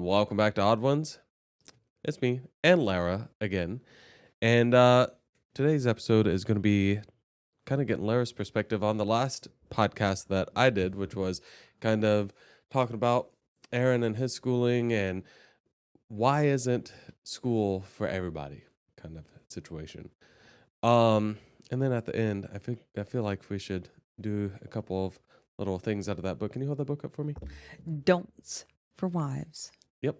Welcome back to Odd Ones. It's me and Lara again. And today's episode is going to be kind of getting Lara's perspective on the last podcast that I did, which was kind of talking about Aaron and his schooling and why isn't school for everybody kind of situation. And then at the end, I feel like we should do a couple of little things out of that book. Can you hold that book up for me? Don'ts for wives. Yep.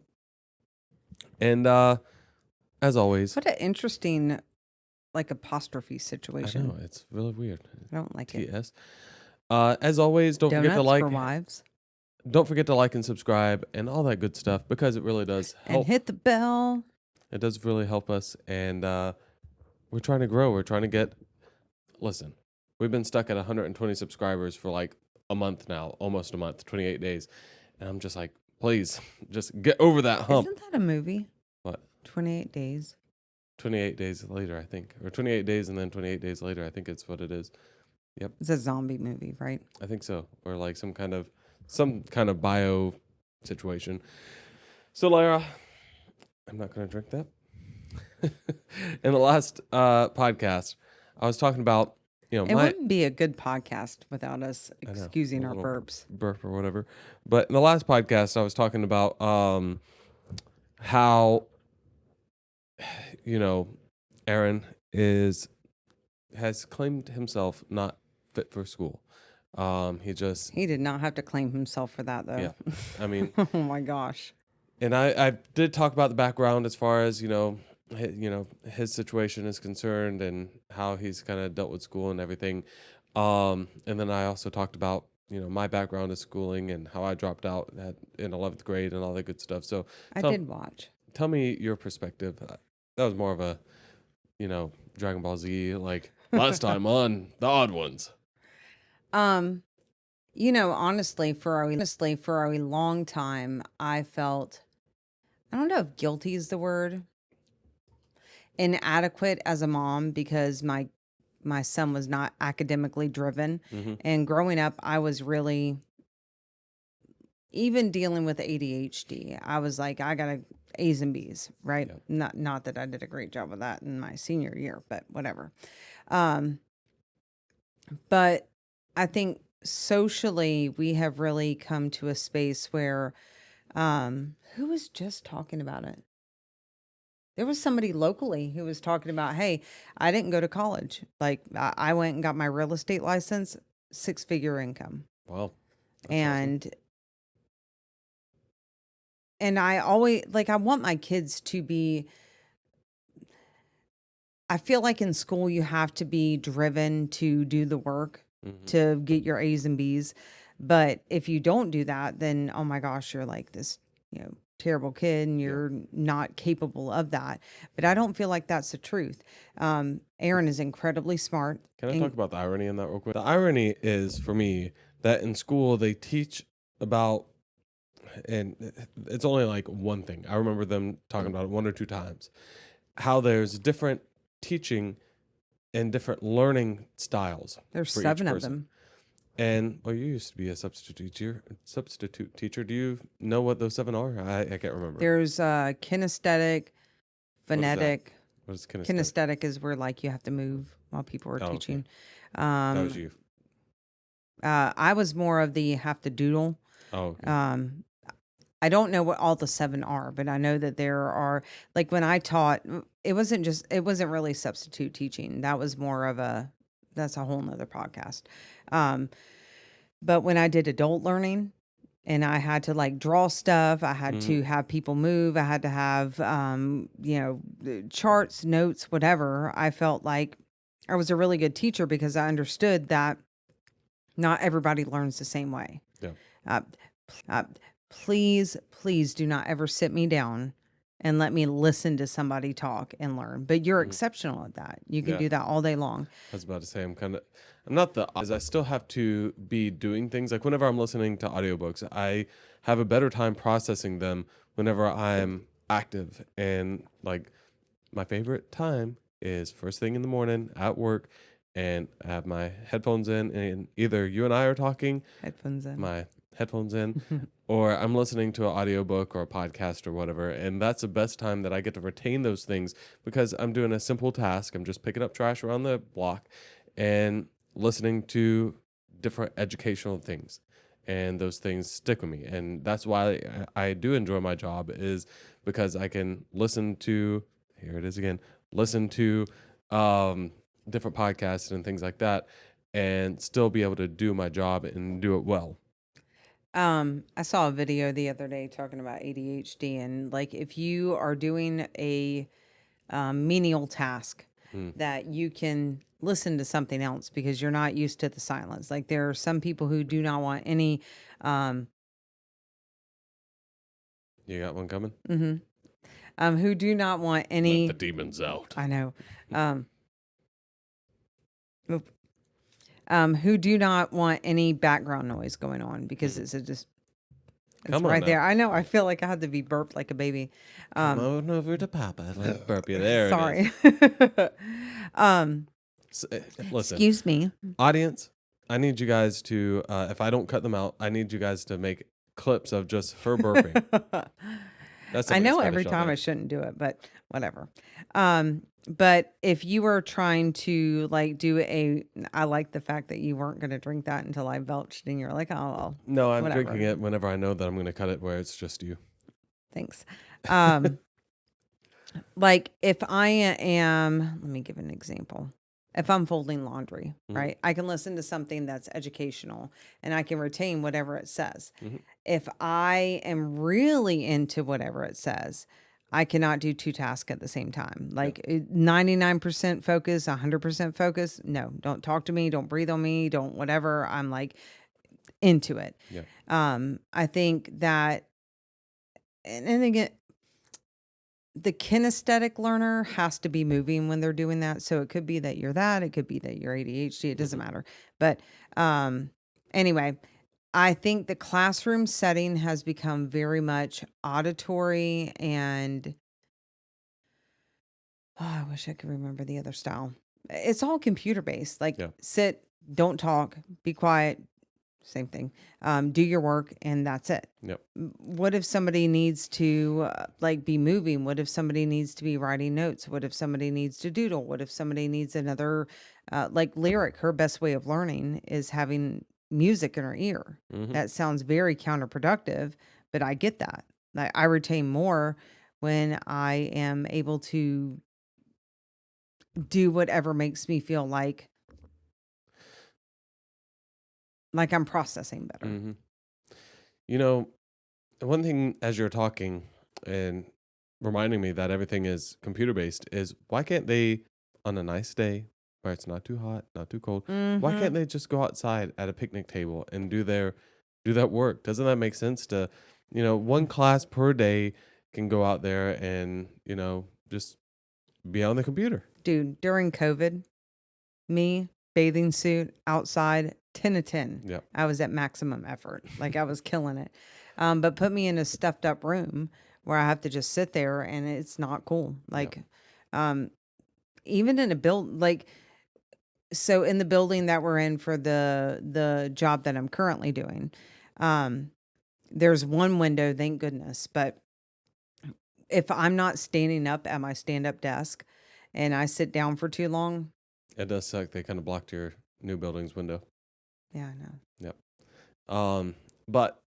And as always, What an interesting, apostrophe I situation. know it's really weird. I don't like it. TS. As always, don't forget to Donuts like. for wives. Don't forget to like and subscribe and all that good stuff because it really does help. And hit the bell. It does really help us, and we're trying to grow. We're trying to get. Listen, we've been stuck at 120 subscribers for like a month now, almost a month, 28 days, and I'm just like, please, just get over that hump. Isn't that a movie? What? 28 Days. 28 days later, I think, or 28 days and then 28 days later. I think it's what it is. Yep. It's a zombie movie, right? I think so, or like some kind of bio situation. So, Lara, I'm not going to drink that. In the last podcast, I was talking about, It wouldn't be a good podcast without us excusing our burps. Burp or whatever. But in the last podcast, I was talking about how, Aaron has claimed himself not fit for school. He did not have to claim himself for that, though. Yeah, I mean, oh my gosh. And I did talk about the background as far as his situation is concerned and how he's kind of dealt with school and everything. And then I also talked about my background of schooling and how I dropped out in 11th grade and all that good stuff. So I did watch. Tell me your perspective. That was more of a Dragon Ball Z like last time on the Odd Ones. Honestly, for a long time, I felt, I don't know if guilty is the word, inadequate as a mom because my son was not academically driven. Mm-hmm. And growing up, I was really, even dealing with ADHD, I was like, I got A's and B's, right? Yeah. Not that I did a great job of that in my senior year, but whatever. But I think socially, we have really come to a space where, who was just talking about it? There was somebody locally who was talking about, hey, I didn't go to college. Like I went and got my real estate license, 6-figure income. Wow. And awesome. And I always, I want my kids to be, I feel like in school you have to be driven to do the work. Mm-hmm. To get your A's and B's. But if you don't do that, then, oh my gosh, you're like this, terrible kid and you're not capable of that. But I don't feel like that's the truth. Aaron is incredibly smart. Can I talk about the irony in that real quick? The irony is, for me, that in school they teach about, and it's only like one thing. I remember them talking about it one or two times, how there's different teaching and different learning styles. There's 7 of them. And you used to be a substitute teacher. Do you know what those 7 are? I can't remember. There's kinesthetic, phonetic. What is kinesthetic? Kinesthetic is where you have to move while people are teaching. Okay. That was you. I was more of the have to doodle. Oh. Okay. I don't know what all the 7 are, but I know that there are, when I taught, it wasn't really substitute teaching. That was more of that's a whole nother podcast. But when I did adult learning and I had to draw stuff, I had to have people move, I had to have, charts, notes, whatever. I felt like I was a really good teacher because I understood that not everybody learns the same way. Yeah. Please do not ever sit me down and let me listen to somebody talk and learn. But you're exceptional at that. You can do that all day long. I was about to say, I still have to be doing things. Like whenever I'm listening to audiobooks, I have a better time processing them whenever I'm active. And my favorite time is first thing in the morning at work, and I have my headphones in, and either you and I are talking, headphones in, my headphones in, or I'm listening to an audiobook or a podcast or whatever. And that's the best time that I get to retain those things because I'm doing a simple task. I'm just picking up trash around the block and listening to different educational things. And those things stick with me. And that's why I do enjoy my job, is because I can listen to, here it is again, listen to different podcasts and things like that and still be able to do my job and do it well. I saw a video the other day talking about ADHD, and like if you are doing a menial task, Mm. that you can listen to something else because you're not used to the silence. Like there are some people who do not want any. Um, You got one coming? mhm, who do not want Let the any. demons out. I know. Um, oop, who do not want any background noise going on because Mm. it's a just. It's Come on right now. there. I know. I feel like I had to be burped like a baby. Come on over to Papa. Let me burp you. There it is. Sorry. um, Listen, excuse me. audience, I need you guys to, if I don't cut them out, I need you guys to make clips of just her burping. That's I somebody's know fetish every out time there. I shouldn't do it, but whatever. But if you were trying to like I like the fact that you weren't going to drink that until I belched, and you're like, oh, well, No, I'm whatever. drinking it whenever I know that I'm going to cut it where it's just you. Thanks. Um, like if I am, let me give an example. If I'm folding laundry, Mhm. right, I can listen to something that's educational and I can retain whatever it says. Mhm. If I am really into whatever it says, I cannot do two tasks at the same time. Like 99% focus, 100% focus. No, don't talk to me. Don't breathe on me. Don't whatever. I'm like into it. Yeah. I think that, and again, the kinesthetic learner has to be moving when they're doing that. So it could be that you're that, it could be that you're ADHD, it doesn't Mhm. matter. But anyway, I think the classroom setting has become very much auditory and I wish I could remember the other style. It's all computer based. Like Yeah. sit, don't talk, be quiet, same thing. Do your work and that's it. Yep. What if somebody needs to like be moving? What if somebody needs to be writing notes? What if somebody needs to doodle? What if somebody needs another like lyric? Her best way of learning is having music in her ear. Mhm. That sounds very counterproductive, but I get that. I retain more when I am able to do whatever makes me feel like I'm processing better. Mhm. You know, one thing as you're talking and reminding me that everything is computer based is why can't they, on a nice day where it's not too hot, not too cold, why Mhm. can't they just go outside at a picnic table and do that work? Doesn't that make sense to, one class per day can go out there and, just be on the computer. Dude, during COVID, me, bathing suit, outside, 10 of 10. Yeah. I was at maximum effort. Like I was killing it. But put me in a stuffed up room where I have to just sit there and it's not cool. Like, um, even in a so in the building that we're in for the job that I'm currently doing, um, there's one window, thank goodness. But if I'm not standing up at my stand up desk and I sit down for too long, It does suck. They kind of blocked your new building's window. yeah, I know. Yep. But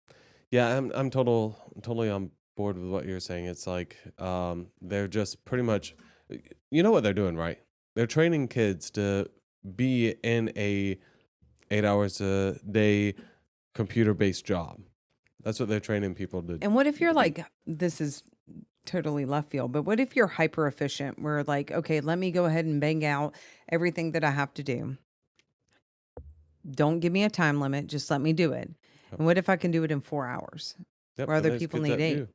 yeah, I'm totally on board with what you're saying. It's like they're just pretty much, you know what they're doing, right? They're training kids to be in a 8 hours a day computer based job. That's what they're training people to. And what if you're like, this is totally left field, but what if you're hyper efficient? Where like, okay, let me go ahead and bang out everything that I have to do. Don't give me a time limit. Just let me do it. Yep. And what if I can do it in 4 hours Yep, where and other there's people kids need that 8? do.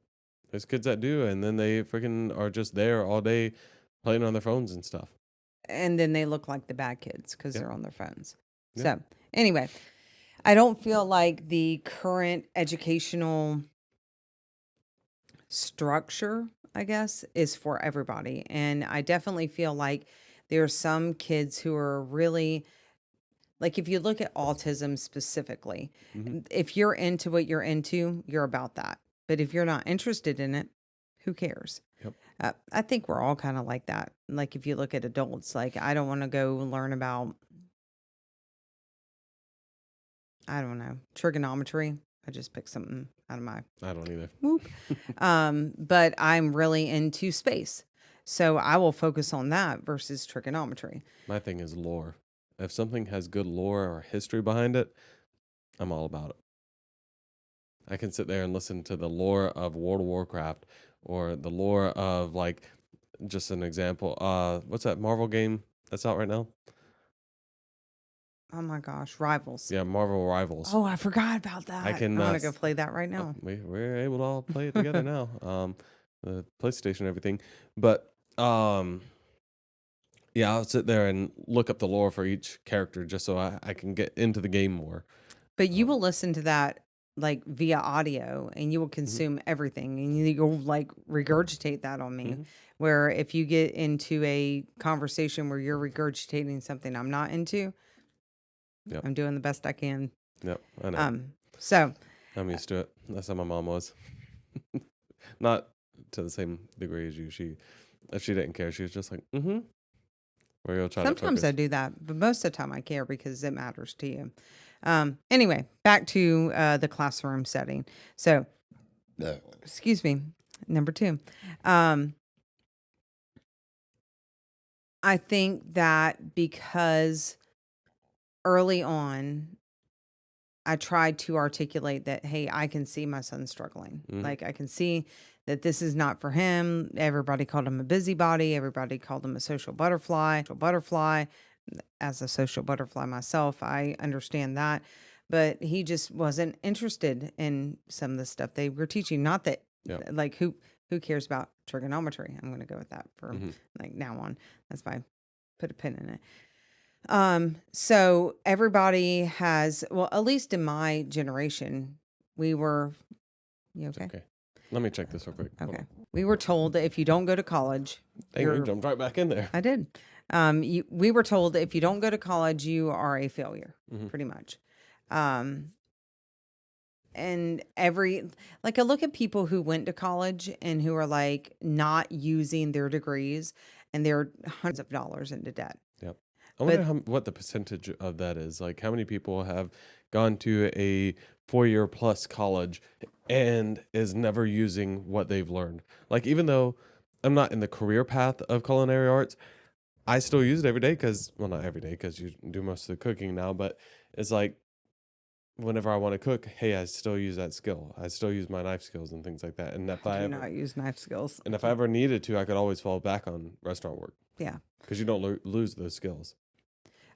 There's kids that do, and then they freaking are just there all day playing on their phones and stuff. And then they look like the bad kids because Yep. they're on their phones. Yep. So anyway, I don't feel like the current educational structure, I guess, is for everybody. And I definitely feel like there are some kids who are really Like if you look at autism specifically, Hmm. if you're into what you're into, you're about that. But if you're not interested in it, who cares? Yep. I think we're all kind of like that. Like if you look at adults, like I don't want to go learn about, I don't know, trigonometry. I just picked something out of my I don't either. whoop. But I'm really into space. So I will focus on that versus trigonometry. My thing is lore. If something has good lore or history behind it, I'm all about it. I can sit there and listen to the lore of World of Warcraft or the lore of like just an example. What's that Marvel game that's out right now? Oh my gosh, rivals. Yeah, Marvel Rivals. Oh, I forgot about I that. can I want to go play that right now. we're able to all play it together now. The PlayStation and everything. But yeah, I'll sit there and look up the lore for each character just so I can get into the game more. But you Um, will listen to that like via audio and you will mhm, consume everything and you'll like regurgitate that on me. mhm. Where if you get into a conversation where you're regurgitating something I'm not into, Yep. I'm doing the best I can. Yep. I know. So I'm used to it. That's how my mom was. Not to the same degree as you. If she didn't care, she was just like, mm-hmm. We're gonna try to sometimes I focus. do that, but most of the time I care because it matters to you. Anyway, back to the classroom setting. So, excuse me, number two. Um, I think that because early on, I tried to articulate that, hey, I can see my son struggling. Hmm. Like, I can see that this is not for him. Everybody called him a busybody. Everybody called him a social butterfly. Butterfly. As a social butterfly myself, I understand that. But he just wasn't interested in some of the stuff they were teaching. Not that, Yep. like, who cares about trigonometry? I'm going to go with that for Hmm. like now on. That's why I put a pin in it. So everybody has, well, at least in my generation, we were, you It's okay? okay. Let me check this real quick. Hold Okay. on. We were told that if you don't go to college, Dang, you you're, jumped right back in there. I did. We were told that if you don't go to college, you are a failure, Hmm. pretty much. Um, and like I look at people who went to college and who are like not using their degrees and they're hundreds of dollars into debt. Yep. I wonder But what the percentage of that is. Like, how many people have gone to a 4-year plus college and is never using what they've learned? Like, even though I'm not in the career path of culinary arts, I still use it every day because, well, not every day because you do most of the cooking now, but it's like whenever I want to cook, hey, I still use that skill. I still use my knife skills and things like that. I do not use knife skills. And if I ever needed to, I could always fall back on restaurant work Yeah. because you don't lose those skills.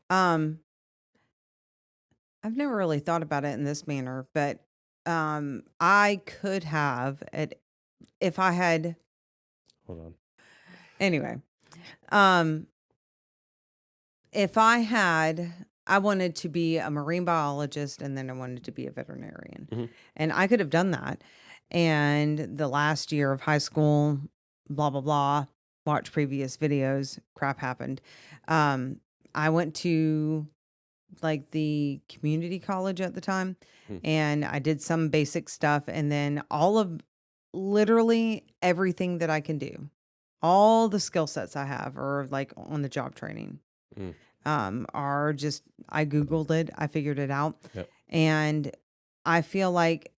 Um, I've never really thought about it in this manner, but I could have if I had Hold on. anyway. Um, if I wanted to be a marine biologist and then I wanted to be a veterinarian, Hmm. and I could have done that. And the last year of high school, blah blah blah. Watch previous videos. Crap happened. Um, I went to like the community college at the time Hmm. and I did some basic stuff and then all of literally everything that I can do. All the skill sets I have are like on the job training. Mm. Are just I googled it, I figured it out. Yep. And I feel like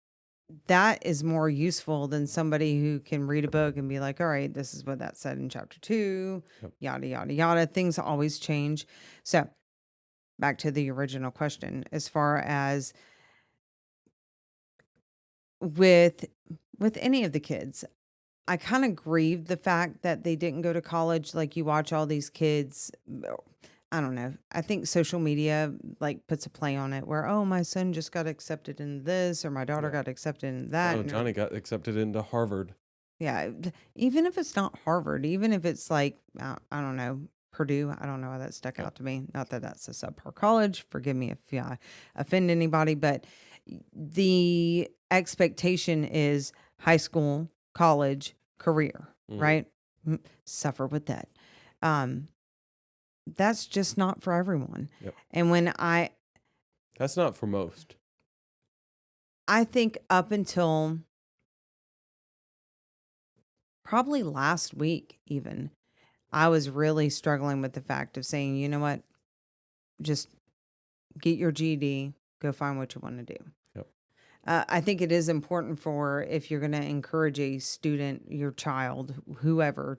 that is more useful than somebody who can read a book and be like, all right, this is what that said in chapter 2, Yep. yada yada yada. Things always change. So back to the original question as far as with any of the kids, I kind of grieve the fact that they didn't go to college. Like you watch all these kids, I don't know, I think social media like puts a play on it where, oh, my son just got accepted in this or my daughter Yeah. got accepted in that, Oh, and they're Johnny got accepted into Harvard. yeah, even if it's not Harvard, even if it's like, I don't know, Purdue, I don't know why that stuck Yep. out to me. Not that that's a subpar college. Forgive me if I offend anybody, but the expectation is high school, college, career, Hmm. right? Suffer with that. Um, that's just not for everyone. Yep. And That's not for most. I think up until probably last week, even, I was really struggling with the fact of saying, you know what, just get your GED, go find what you want to do. Yep. I think it is important for if you're going to encourage a student, your child, whoever,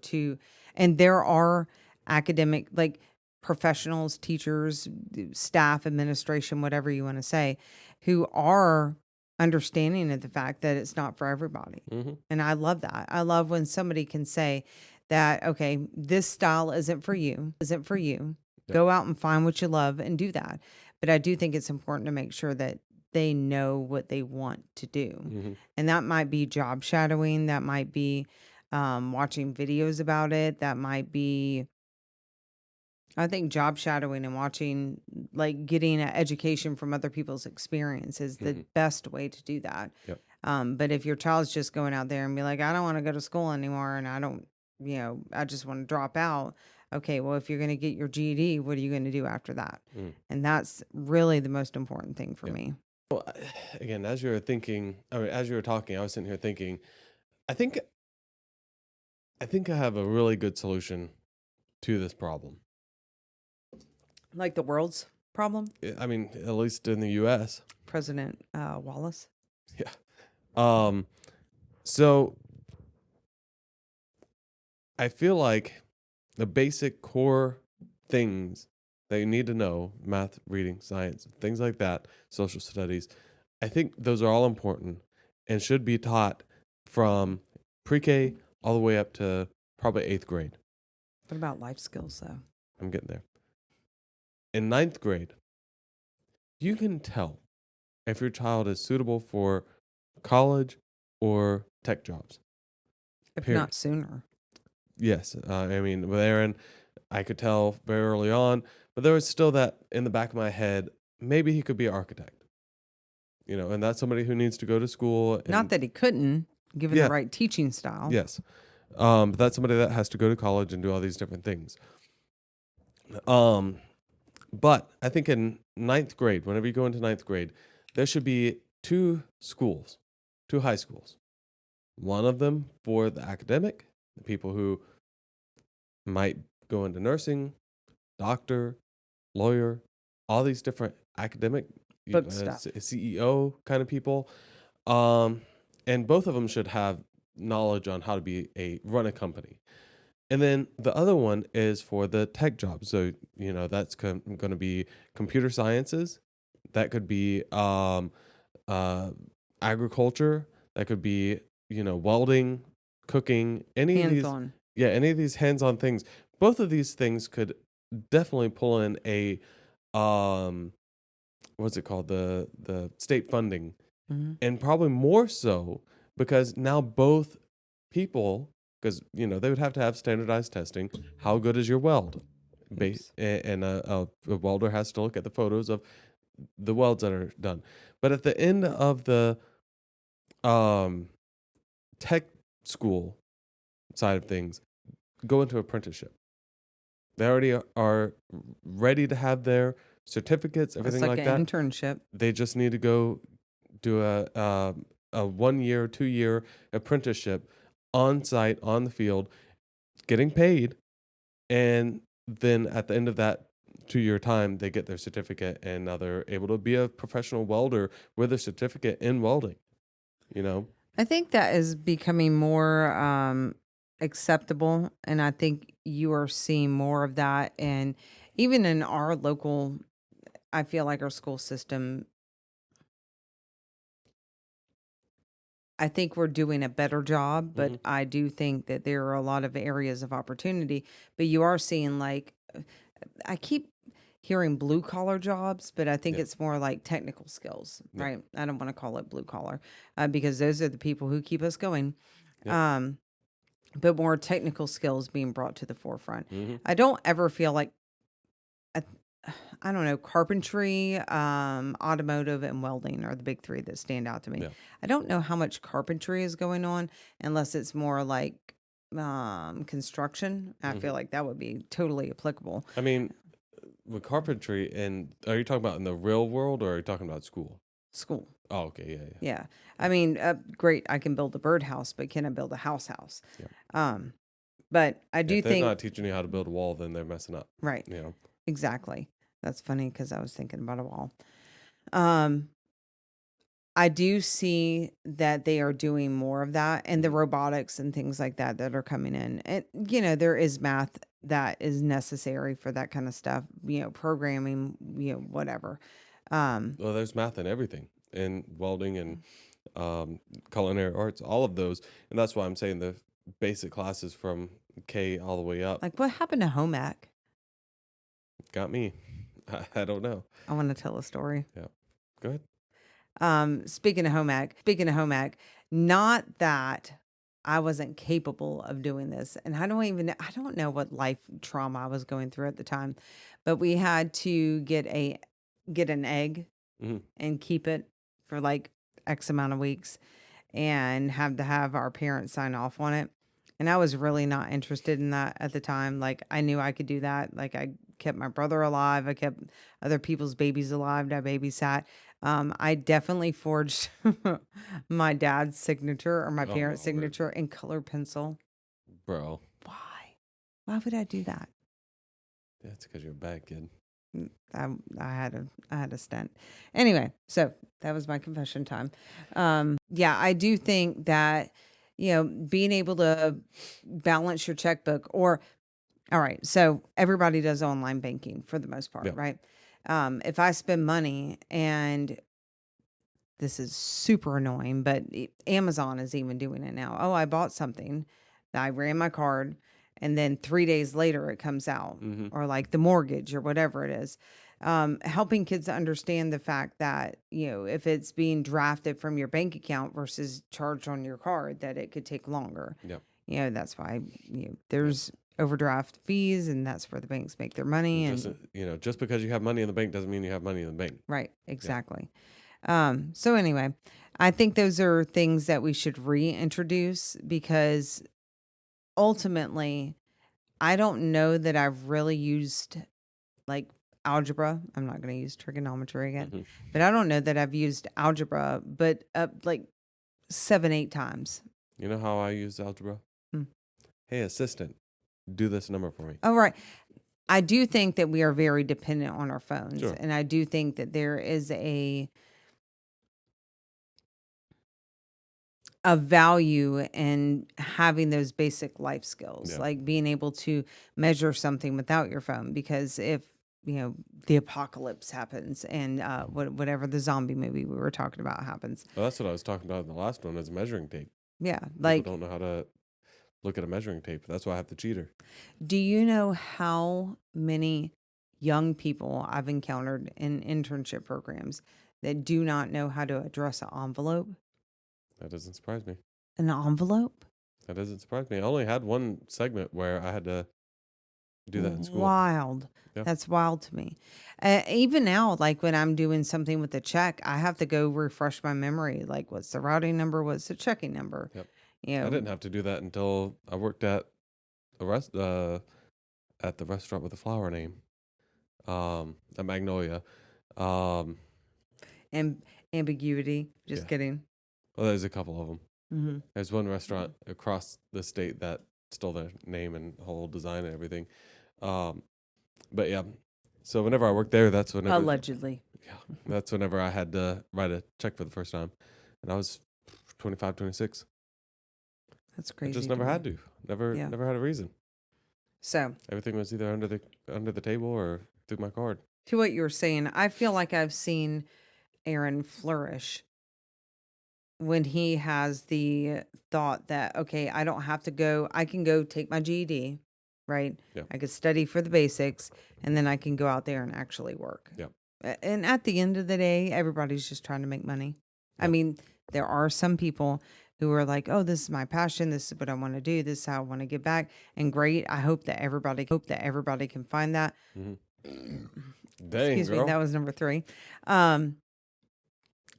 and there are academic, like professionals, teachers, staff, administration, whatever you want to say, who are understanding of the fact that it's not for everybody. Mm-hmm. And I love that. I love when somebody can say that, okay, this style isn't for you, isn't for you. Yep. Go out and find what you love and do that. But I do think it's important to make sure that they know what they want to do. Mm-hmm. And that might be job shadowing. That might be watching videos about it. That might be, I think, job shadowing and watching, like getting an education from other people's experience is the best way to do that. Yep. But if your child's just going out there and be like, I don't want to go to school anymore and I don't, I just want to drop out. Okay, well, if you're going to get your GED, what are you going to do after that? And that's really the most important thing for me. Well, again, as you were thinking, or as you were talking, I was sitting here thinking, I think I have a really good solution to this problem. Like the world's problem? I mean, at least in the U.S. President Wallace? Yeah. So I feel like the basic core things that you need to know, math, reading, science, things like that, social studies, I think those are all important and should be taught from pre-K all the way up to probably 8th grade. What about life skills, though? I'm getting there. In 9th grade, you can tell if your child is suitable for college or tech jobs. If Period. not sooner. Yes. I mean, with Aaron, I could tell very early on, but there was still that in the back of my head, maybe he could be an architect. And that's somebody who needs to go to school. And, Not that he couldn't, given the right teaching style. Yes. But that's somebody that has to go to college and do all these different things. But I think in 9th grade, whenever you go into 9th grade, there should be two high schools. One of them for the academic, the people who might go into nursing, doctor, lawyer, all these different academic Stuff. CEO kind of people. And both of them should have knowledge on how to run a company. And then the other one is for the tech jobs. So, that's going to be computer sciences. That could be agriculture. That could be, welding, cooking, any of these. Hands-on. Yeah, any of these hands-on things. Both of these things could definitely pull in a, what's it called? The state funding. Mm-hmm. And probably more so because now both people, because they would have to have standardized testing. How good is your weld? And a welder has to look at the photos of the welds that are done. But at the end of the tech school side of things, go into apprenticeship. They already are ready to have their certificates, everything like like an that. Internship. They just need to go do a 1 year, 2 year apprenticeship on site, on the field, getting paid. And then at the end of that 2 year time, they get their certificate and now they're able to be a professional welder with a certificate in welding, I think that is becoming more acceptable. And I think you are seeing more of that. And even in our local, I feel like our school system, I think we're doing a better job, but I do think that there are a lot of areas of opportunity. But you are seeing, like, I keep hearing blue collar jobs, but I think it's more like technical skills, right? I don't want to call it blue collar because those are the people who keep us going. But more technical skills being brought to the forefront. I don't ever feel like, I don't know, carpentry, automotive, and welding are the big three that stand out to me. I don't know how much carpentry is going on unless it's more like construction. I feel like that would be totally applicable. I mean, with carpentry, and are you talking about in the real world or are you talking about school? School. Oh, okay, yeah, yeah, Yeah. I mean, great. I can build a birdhouse, but can I build a house? yeah. Um, but I Yeah, do if they're think, not teaching you how to build a wall, then they're messing up. right. You know. Exactly. That's funny because I was thinking about a wall. Um, I do see that they are doing more of that and the Mhm. robotics and things like that that are coming in. And, there is math that is necessary for that kind of stuff, programming, whatever. Um, Well, there's math in everything, in welding and culinary arts, all of those, and that's why I'm saying the basic classes from K all the way up like what happened to home ec? got me. I don't know. I want to tell a story. Yeah, go ahead. Speaking of home ec, not that I wasn't capable of doing this. And I don't know what life trauma I was going through at the time, but we had to get an egg Hmm. and keep it for like X amount of weeks and have to have our parents sign off on it. And I was really not interested in that at the time. Like I knew I could do that. Like I kept my brother alive. I kept other people's babies alive. I babysat. I definitely forged my dad's signature or my Oh parents' Lord, signature in color pencil. bro, Why? Why would I do that? that's because you're a bad kid. Mm, I had a stint. Anyway, so that was my confession time. Yeah, I do think that being able to balance your checkbook or all right, so everybody does online banking for the most part, Yeah. right? If I spend money and this is super annoying, but Amazon is even doing it now. Oh, I bought something, I ran my card, and then 3 days later it comes out, Mm-hmm. or like the mortgage or whatever it is. Helping kids understand the fact that, if it's being drafted from your bank account versus charged on your card, that it could take longer. Yeah. That's why, Yeah. there's overdraft fees, and that's where the banks make their money. And just And just because you have money in the bank doesn't mean you have money in the bank. right, Yeah. exactly. So anyway, I think those are things that we should reintroduce because ultimately, I don't know that I've really used like algebra. I'm not going to use trigonometry again, Hmm. but I don't know that I've used algebra, but like 7, 8 times. You know how I use algebra? Hmm. Hey, assistant, do this number for me. Oh, right. I do think that we are very dependent on our phones. Sure. And I do think that there is a value in having those basic life skills, Yeah. like being able to measure something without your phone. Because if the apocalypse happens and whatever the zombie movie we were talking about happens, Well, that's what I was talking about in the last one is measuring tape. yeah, People like don't know how to look at a measuring tape. That's why I have the cheater. do you know how many young people I've encountered in internship programs that do not know how to address an envelope? That doesn't surprise me. An envelope? That doesn't surprise me. I only had one segment where I had to do that in school. Wild. Yeah. That's wild to me. Even now, like when I'm doing something with a check, I have to go refresh my memory. Like, what's the routing number? What's the checking number? Yep. You I know, didn't have to do that until I worked at at the restaurant with the flower name. At Magnolia. Um, and ambiguity. yeah. Just kidding. Well, there's a couple of them. Hmm. There's one restaurant across the state that stole their name and whole design and everything. Um, but yeah, so whenever I worked there, Allegedly. that's whenever I had to write a check for the first time, and I was 25, 26. That's I just crazy to never me. had to. Never, Yeah. never had a reason. So, Everything was either under the table or through my card. to what you were saying, I feel like I've seen Aaron flourish when he has the thought that, okay, I don't have to go, I can go take my GED, right? Yeah, I could study for the basics and then I can go out there and actually work. yeah, And at the end of the day, everybody's just trying to make money. I yeah. mean, there are some people who are like, "Oh, this is my passion. This is what I want to do. This is how I want to give back." And great. I hope that everybody can find that. Hmm. Dang, Excuse me, girl. that was number 3. Um,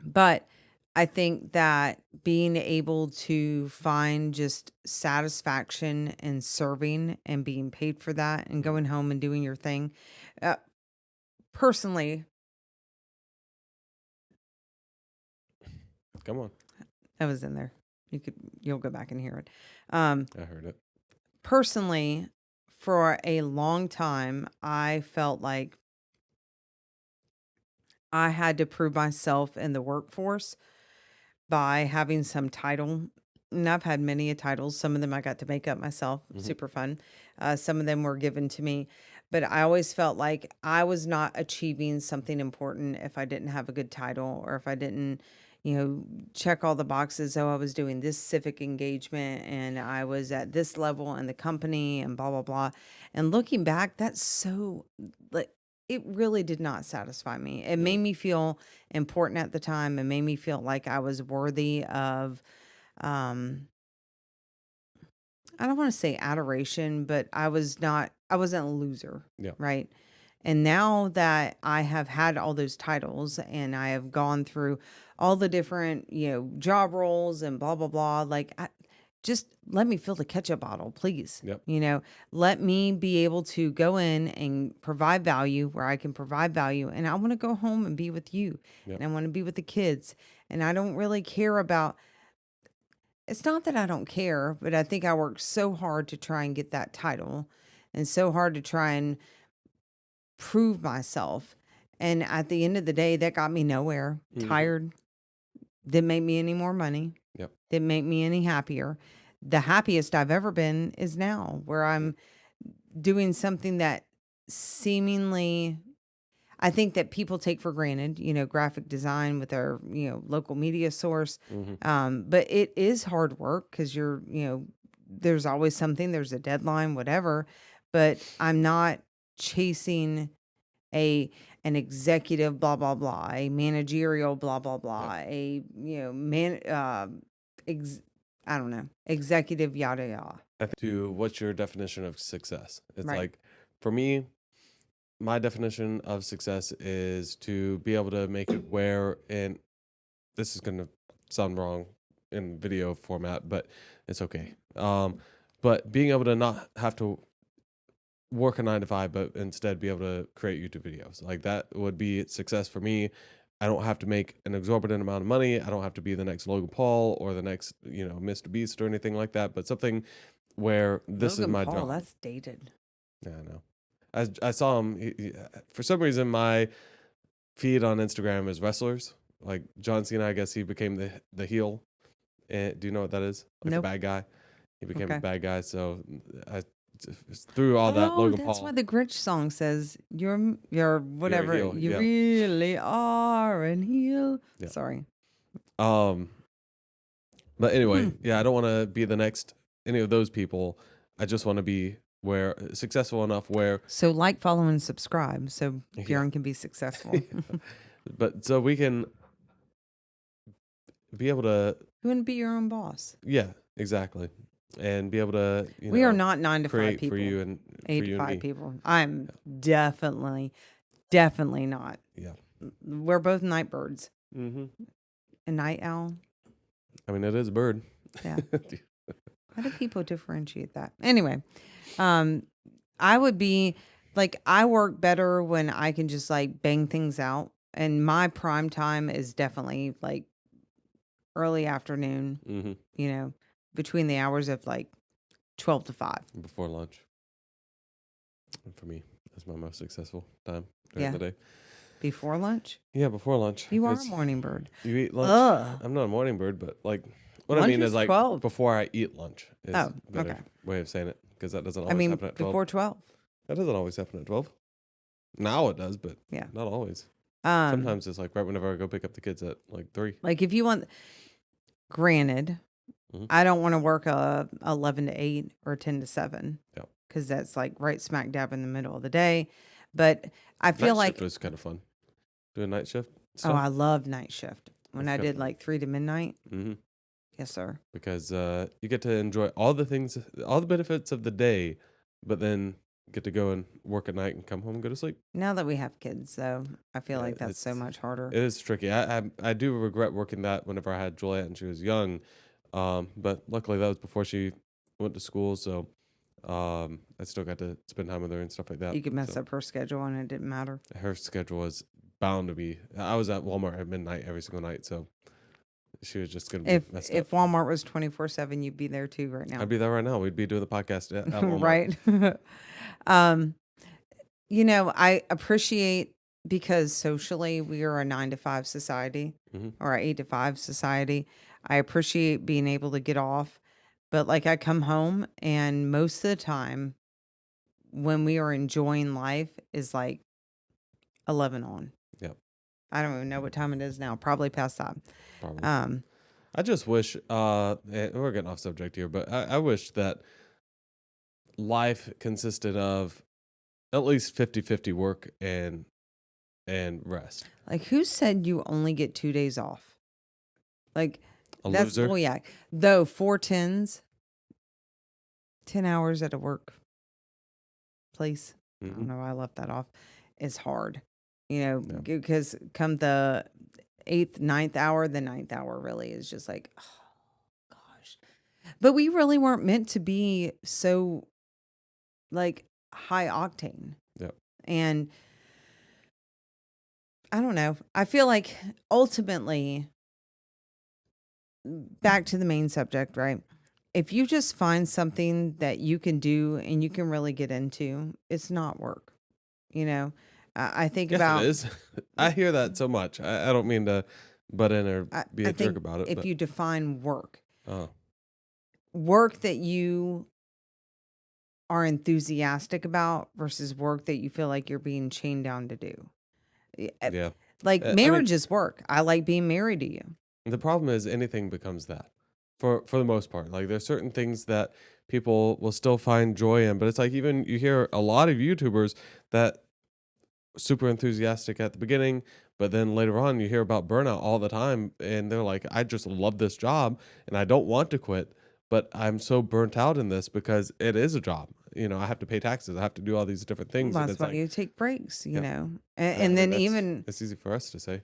but I think that being able to find just satisfaction in serving and being paid for that and Mhm. going home and doing your thing. personally, Come on. that was in there. You'll go back and hear it. I heard it. Personally, for a long time, I felt like I had to prove myself in the workforce by having some title. And I've had many a titles. Some of them I got to make up myself. Mm-hmm. Super fun. Some of them were given to me. But I always felt like I was not achieving something important if I didn't have a good title or if I didn't, check all the boxes. Oh, I was doing this civic engagement and I was at this level in the company and blah, blah, blah. And looking back, that's so, like, it really did not satisfy me. It made me feel important at the time. It made me feel like I was worthy of, um, I don't want to say adoration, but I wasn't a loser. Yeah. Right. And now that I have had all those titles and I have gone through all the different, job roles and blah, blah, blah, like, just let me fill the ketchup bottle, please. Yep. Let me be able to go in and provide value where I can provide value. And I want to go home and be with you. Yep. And I want to be with the kids. And I don't really care about, it's not that I don't care, but I think I worked so hard to try and get that title and so hard to try and prove myself. And at the end of the day, that got me nowhere. Mhm. Tired. Didn't make me any more money. Yep. Didn't make me any happier. The happiest I've ever been is now, where I'm doing something that seemingly I think that people take for granted, graphic design with our, local media source. Mm-hmm. But it is hard work because there's always something, there's a deadline, whatever. But I'm not chasing an executive blah blah blah, a managerial blah blah blah, a I don't know, executive yada yada. To what's your definition of success? It's Right. like, for me, my definition of success is to be able to make it where, and this is going to sound wrong in video format, but it's okay. But being able to not have to work a 9 to 5, but instead be able to create YouTube videos, like that would be success for me. I don't have to make an exorbitant amount of money. I don't have to be the next Logan Paul or the next, Mr. Beast or anything like that, but something where this Logan is my Paul, job. that's dated. Yeah, I know. I saw him. For some reason, my feed on Instagram is wrestlers. Like John Cena, I guess he became the heel. And do you know what that is? Like Nope. the bad guy. He became Okay. the bad guy. So I through all that Logan that's Paul. why the Grinch song says you're whatever heel, you yeah. really are an heel. Yeah. Sorry. But anyway, yeah, I don't want to be the next any of those people. I just want to be successful enough where. So like, follow, and subscribe so Yeah. Bjorn can be successful. But so we can be able to. You want to be your own boss. Yeah, exactly, and be able to. We are not 9 to 5 create people. for you and 8 for you to and 5 me. people. I'm definitely not. Yeah. We're both night birds. Mm-hmm. A night owl. I mean, it is a bird. Yeah. How do people differentiate that? Anyway, I would be like, I work better when I can just like bang things out. And my prime time is definitely like early afternoon, Mm-hmm. Between the hours of like 12 to 5. Before lunch. And for me, that's my most successful time during the day. Before lunch? Yeah, before lunch. You are a morning bird. You eat lunch? Ugh. I'm not a morning bird, but like what Lunch I mean is is like 12. before I eat lunch is Oh, a better okay. way of saying it, because that doesn't always happen at 12. Before 12. That doesn't always happen at 12. Now it does, but Yeah. not always. Sometimes it's like right whenever I go pick up the kids at like 3. Like if you want, granted, I don't want to work 11 to 8 or 10 to 7. Yeah. Because that's like right smack dab in the middle of the day. But I feel night like shift was kind of fun. Do a night shift Oh, I love night shift. When I did like 3 to midnight. Mm-hmm. Yes, sir. Because you get to enjoy all the things, all the benefits of the day, but then get to go and work at night and come home and go to sleep. Now that we have kids, though, I feel like that's so much harder. It is tricky. I do regret working that whenever I had Juliet and she was young. But luckily that was before she went to school. So I still got to spend time with her and stuff like that. You could mess So up her schedule and it didn't matter. her schedule was bound to be. I was at Walmart at midnight every single night, so she was just gonna be messed up. If Walmart was 24/7, you'd be there too right now. I'd be there right now. We'd be doing the podcast at Walmart. Right. um, I appreciate, because socially we are a 9 to 5 society or a 8 to 5 society. I appreciate being able to get off, but like I come home and most of the time when we are enjoying life is like 11 on. Yep. I don't even know what time it is now. Probably past that. Probably. I just wish, we're getting off subject here, but I wish that life consisted of at least 50-50 work and rest. Like, who said you only get 2 days off? Like, that's loser. bullyak. Though 4 10s, 10 hours at a work place. I don't know why I left that off. It's hard, because come the 8th, 9th hour, the 9th hour really is just like, oh gosh. But we really weren't meant to be so like high octane. Yep. And I don't know. I feel like ultimately, back to the main subject, right? If you just find something that you can do and you can really get into, it's not work. I think Yes, about it is. I hear that so much. I don't mean to butt in or be a I think jerk about it. if you define work, oh, work that you are enthusiastic about versus work that you feel like you're being chained down to do. yeah. Like marriage is work. I like being married to you. The problem is anything becomes that for the most part. Like there's certain things that people will still find joy in, but it's like even you hear a lot of YouTubers that super enthusiastic at the beginning, but then later on you hear about burnout all the time and they're like, I just love this job and I don't want to quit, but I'm so burnt out in this because it is a job. I have to pay taxes. I have to do all these different things. Well, And that's it's why like, you take breaks, Yeah. and then even it's easy for us to say.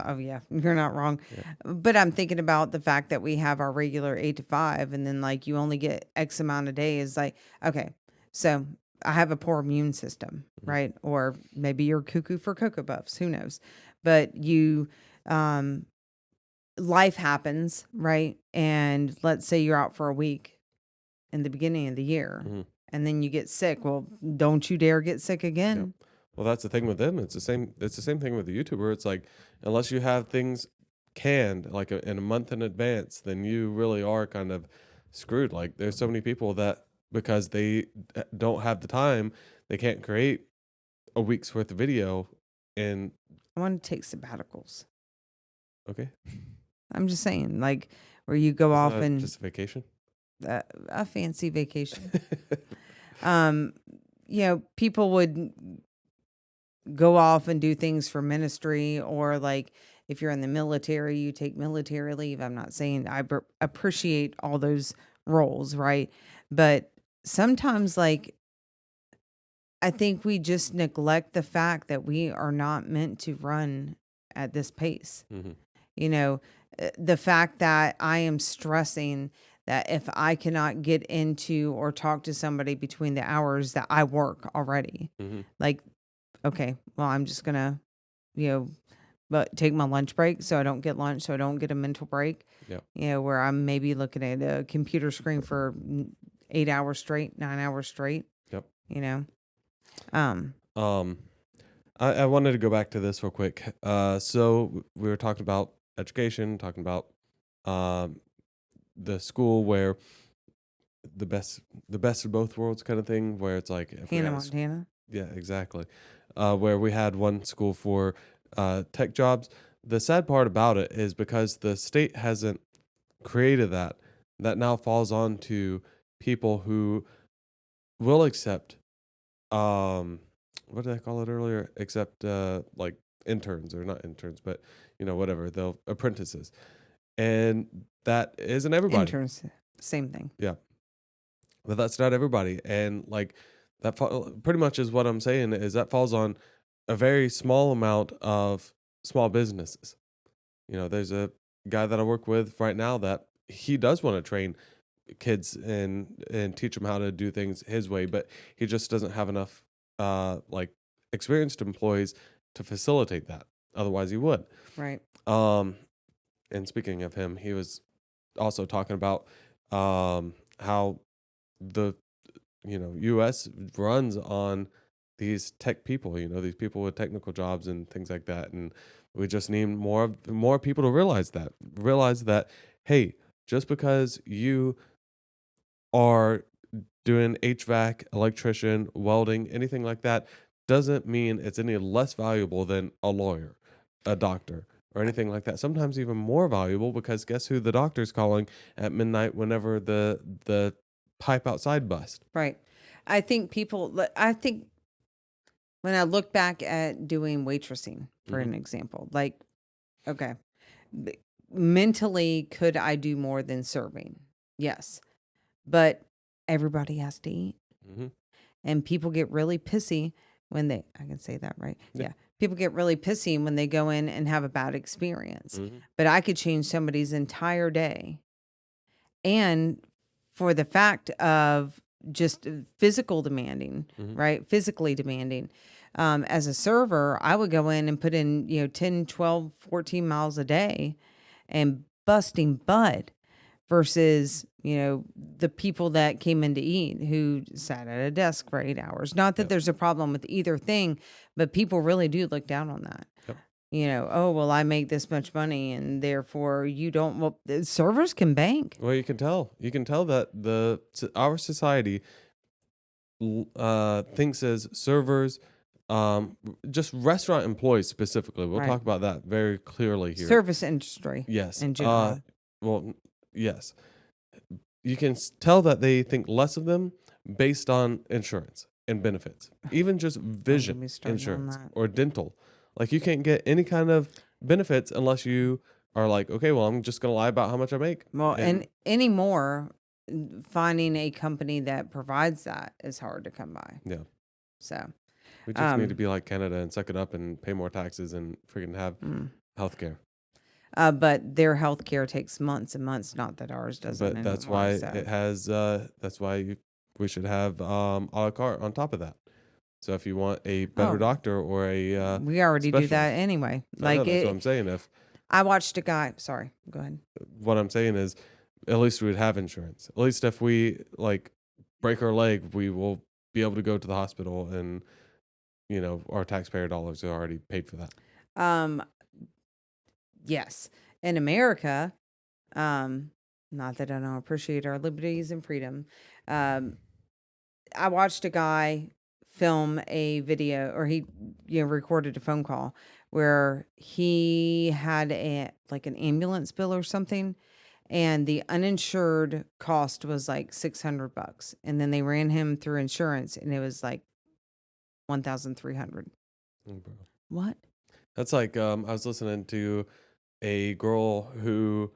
oh yeah, you're not wrong. Yeah. But I'm thinking about the fact that we have our regular 8 to 5, and then like you only get X amount of days. Like, okay, so I have a poor immune system, right? Or maybe you're cuckoo for Cocoa Puffs. Who knows? But life happens, right? And let's say you're out for a week in the beginning of the year, and then you get sick. Well, don't you dare get sick again. Yep. Well, that's the thing with them. It's the same thing with the YouTuber. It's like unless you have things canned like in a month in advance, then you really are kind of screwed. Like there's so many people that because they don't have the time, they can't create a week's worth of video. And I want to take sabbaticals. okay, I'm just saying, like where you go off and just a vacation, a fancy vacation. People would go off and do things for ministry, or like if you're in the military, you take military leave. I'm not saying I appreciate all those roles, right? But sometimes, like, I think we just neglect the fact that we are not meant to run at this pace. The fact that I am stressing that if I cannot get into or talk to somebody between the hours that I work already, like, okay, well, I'm just gonna, but take my lunch break so I don't get lunch, so I don't get a mental break. Yeah. Where I'm maybe looking at a computer screen for 8 hours straight, 9 hours straight. Yep. I wanted to go back to this real quick. So we were talking about education, talking about the school where the best of both worlds kind of thing, where it's like Hannah Montana. Yeah, exactly. Where we had one school for tech jobs. The sad part about it is because the state hasn't created that now falls on to people who will accept what did I call it earlier? Except like interns, or not interns, but whatever, they'll apprentices. And that isn't everybody. Interns, same thing. Yeah. But that's not everybody. And like that pretty much is what I'm saying is that falls on a very small amount of small businesses. There's a guy that I work with right now that he does want to train kids and teach them how to do things his way, but he just doesn't have enough like experienced employees to facilitate that. Otherwise, he would. Right. Um, and speaking of him, he was also talking about how the U.S. runs on these tech people. These people with technical jobs and things like that, and we just need more people to realize that hey, just because you are doing HVAC, electrician, welding, anything like that, doesn't mean it's any less valuable than a lawyer, a doctor, or anything like that. Sometimes even more valuable, because guess who the doctor's calling at midnight whenever the pipe outside bust. Right. I think when I look back at doing waitressing, for Hmm. an example, like, okay, b- mentally, could I do more than serving? Yes. But everybody has to eat. Hmm. And people get really pissy I can say that, right? Yeah. Yeah. People get really pissy when they go in and have a bad experience. Hmm. But I could change somebody's entire day. And for the fact of just physical demanding, Hmm. right? Physically demanding. As a server, I would go in and put in, 10, 12, 14 miles a day and busting butt versus, the people that came in to eat who sat at a desk for 8 hours. Not that Yep. there's a problem with either thing, but people really do look down on that. Yep. Oh, well, I make this much money and therefore you don't. Well, the servers can bank. Well, you can tell. You can tell that our society thinks as servers, just restaurant employees specifically. We'll Right. talk about that very clearly here. Service industry Yes. in general. Well, yes. You can tell that they think less of them based on insurance and benefits, even just Don't get vision me started on insurance that. or dental. Like, you can't get any kind of benefits unless you are like, okay, well, I'm just gonna lie about how much I make. Well, And and anymore, finding a company that provides that is hard to come by. yeah, So, we just need to um, be like Canada and suck it up and pay more taxes and freaking have mm. healthcare. But their health care takes months and months, not that ours doesn't But that's anymore. why So, it has. That's why we should have a la carte on top of that. So if you want a better oh, doctor or a we already do that specialist, anyway. I know Like that's what I'm it, saying. If I watched a guy. Sorry, go ahead. what I'm saying is, at least we would have insurance. At least if we like break our leg, we will be able to go to the hospital, and our taxpayer dollars are already paid for that. Um, yes, in America, um, not that I don't appreciate our liberties and freedom. Um, I watched a guy film a video, or he, recorded a phone call where he had an ambulance bill or something, and the uninsured cost was like $600, and then they ran him through insurance, and it was like 1,300. Oh, bro. What? That's like I was listening to a girl who,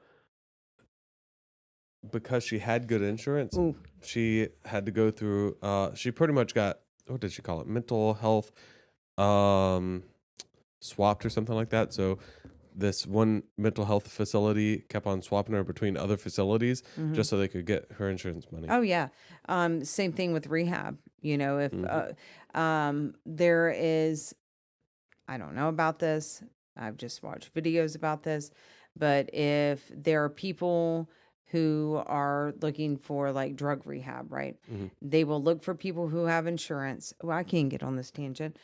because she had good insurance, Ooh, she had to go through she pretty much got, what did she call it, mental health um swapped or something like that. So this one mental health facility kept on swapping her between other facilities hmm. just so they could get her insurance money. Oh yeah. Same thing with rehab. If Hmm. there is, I don't know about this. I've just watched videos about this. But if there are people who are looking for like drug rehab, right? Hmm. They will look for people who have insurance. Well, I can't get on this tangent.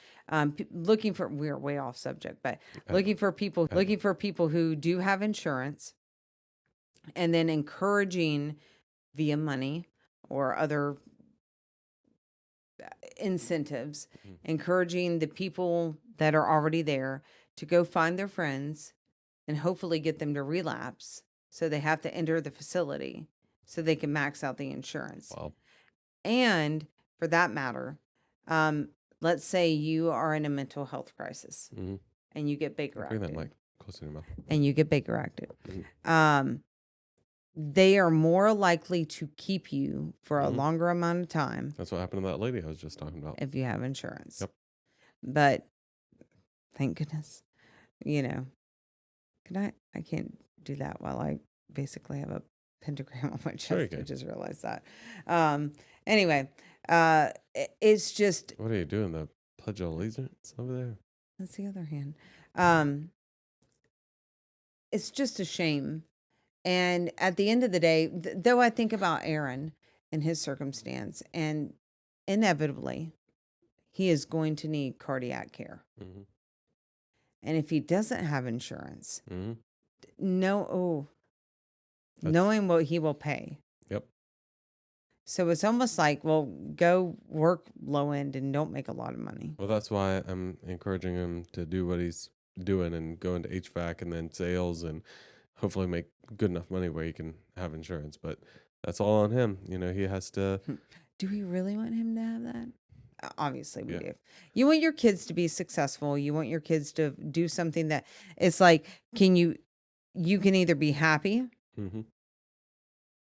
Looking for, we're way off subject, but I know. I know. looking for people who do have insurance, and then encouraging via money or other incentives, Mhm. encouraging the people that are already there to go find their friends and hopefully get them to relapse. So they have to enter the facility so they can max out the insurance. Wow. And for that matter, um, let's say you are in a mental health crisis Hmm. and you get Baker Bring that acted mic closer to your mouth. and you get Baker acted. Hmm. They are more likely to keep you for a Hmm. longer amount of time That's what happened to that lady I was just talking about. if you have insurance. Yep. But thank goodness, you know, can I can't do that while I basically have a pentagram on my Very chest. I good. just realized that. Anyway, it's just, What are you doing? The Pledge of Allegiance over there? that's the other hand. Um, it's just a shame. And at the end of the day, though I think about Aaron and his circumstance, and inevitably he is going to need cardiac care. Mm-hmm. And if he doesn't have insurance, Mm-hmm. knowing what he will pay. Yep. So it's almost like, well, go work low end and don't make a lot of money. Well, that's why I'm encouraging him to do what he's doing and go into HVAC and then sales and hopefully make good enough money where he can have insurance. But that's all on him. He has to. Do we really want him to have that? Obviously, we Yeah. do. You want your kids to be successful. You want your kids to do something that it's like, you can either be happy, Mm-hmm.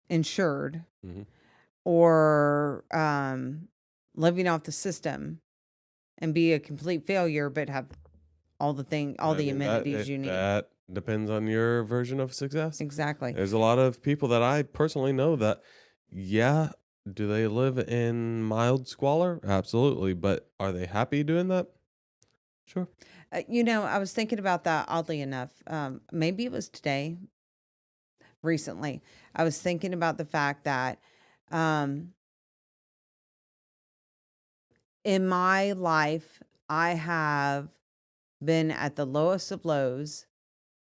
insured, Mm-hmm. or living off the system and be a complete failure, but have all the amenities you need. That depends on your version of success. Exactly. There's a lot of people that I personally know that, yeah, do they live in mild squalor? Absolutely. But are they happy doing that? Sure. I was thinking about that oddly enough. Maybe it was today, recently. I was thinking about the fact that in my life, I have been at the lowest of lows.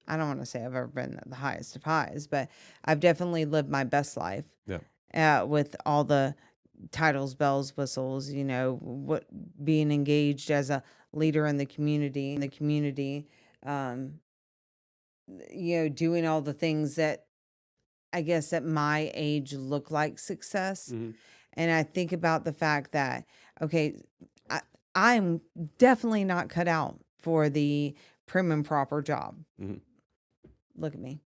I don't want to say I've ever been at the highest of highs, but I've definitely lived my best life. Yeah. With all the titles, bells, whistles, what being engaged as a leader in the community, doing all the things that I guess at my age look like success. Mm-hmm. And I think about the fact that, okay, I'm definitely not cut out for the prim and proper job. Mm-hmm. Look at me.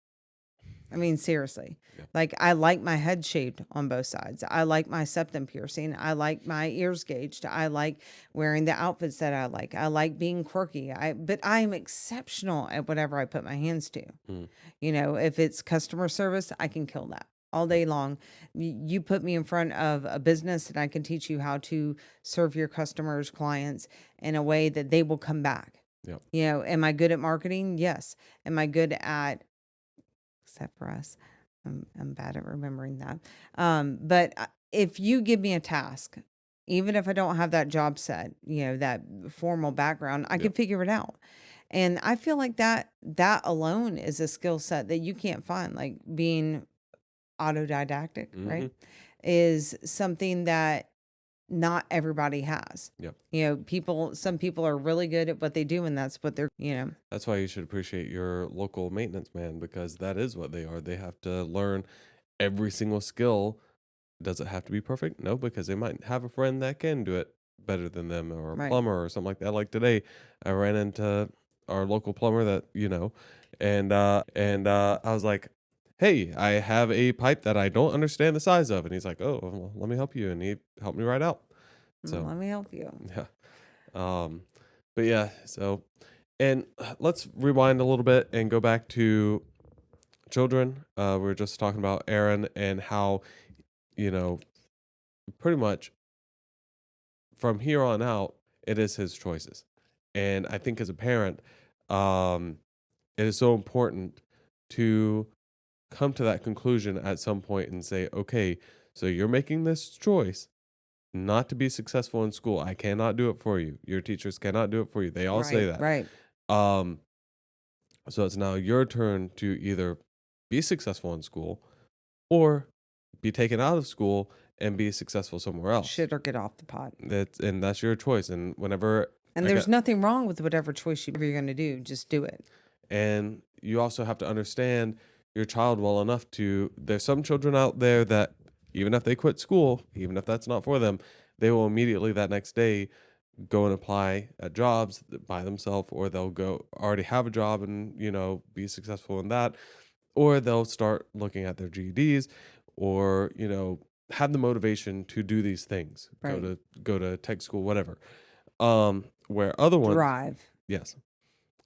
I mean, seriously. Yeah. Like, I like my head shaved on both sides. I like my septum piercing. I like my ears gauged. I like wearing the outfits that I like. I like being quirky. But I am exceptional at whatever I put my hands to. Mm. If it's customer service, I can kill that all day long. You put me in front of a business and I can teach you how to serve your customers, clients in a way that they will come back. Yep. Am I good at marketing? Yes. Am I good at, except for us, I'm bad at remembering that. But if you give me a task, even if I don't have that job set, that formal background, I can figure it out. And I feel like that alone is a skill set that you can't find, like being autodidactic, right? Is something that not everybody has. Yep. Some people are really good at what they do, and that's what they're. That's why you should appreciate your local maintenance man, because that is what they are. They have to learn every single skill. Does it have to be perfect? No, because they might have a friend that can do it better than them, or a Right. plumber or something like that. Like today, I ran into our local plumber that, and I was like, "Hey, I have a pipe that I don't understand the size of." And he's like, "Oh, well, let me help you." And he helped me right out. So, let me help you. yeah. But yeah, so, and let's rewind a little bit and go back to children. We were just talking about Aaron and how, pretty much from here on out, it is his choices. And I think as a parent, it is so important to come to that conclusion at some point and say, okay, so you're making this choice not to be successful in school. I cannot do it for you. Your teachers cannot do it for you. They all say that. Right. So it's now your turn to either be successful in school or be taken out of school and be successful somewhere else. Shit or get off the pot. That's your choice. And whenever there's nothing wrong with whatever choice you're going to do, just do it. And you also have to understand your child well enough to. There's some children out there that even if they quit school, even if that's not for them, they will immediately that next day go and apply at jobs by themselves, or they'll go already have a job and be successful in that, or they'll start looking at their GEDs, or have the motivation to do these things. Right. Go to tech school, whatever. Where other ones, drive. yes,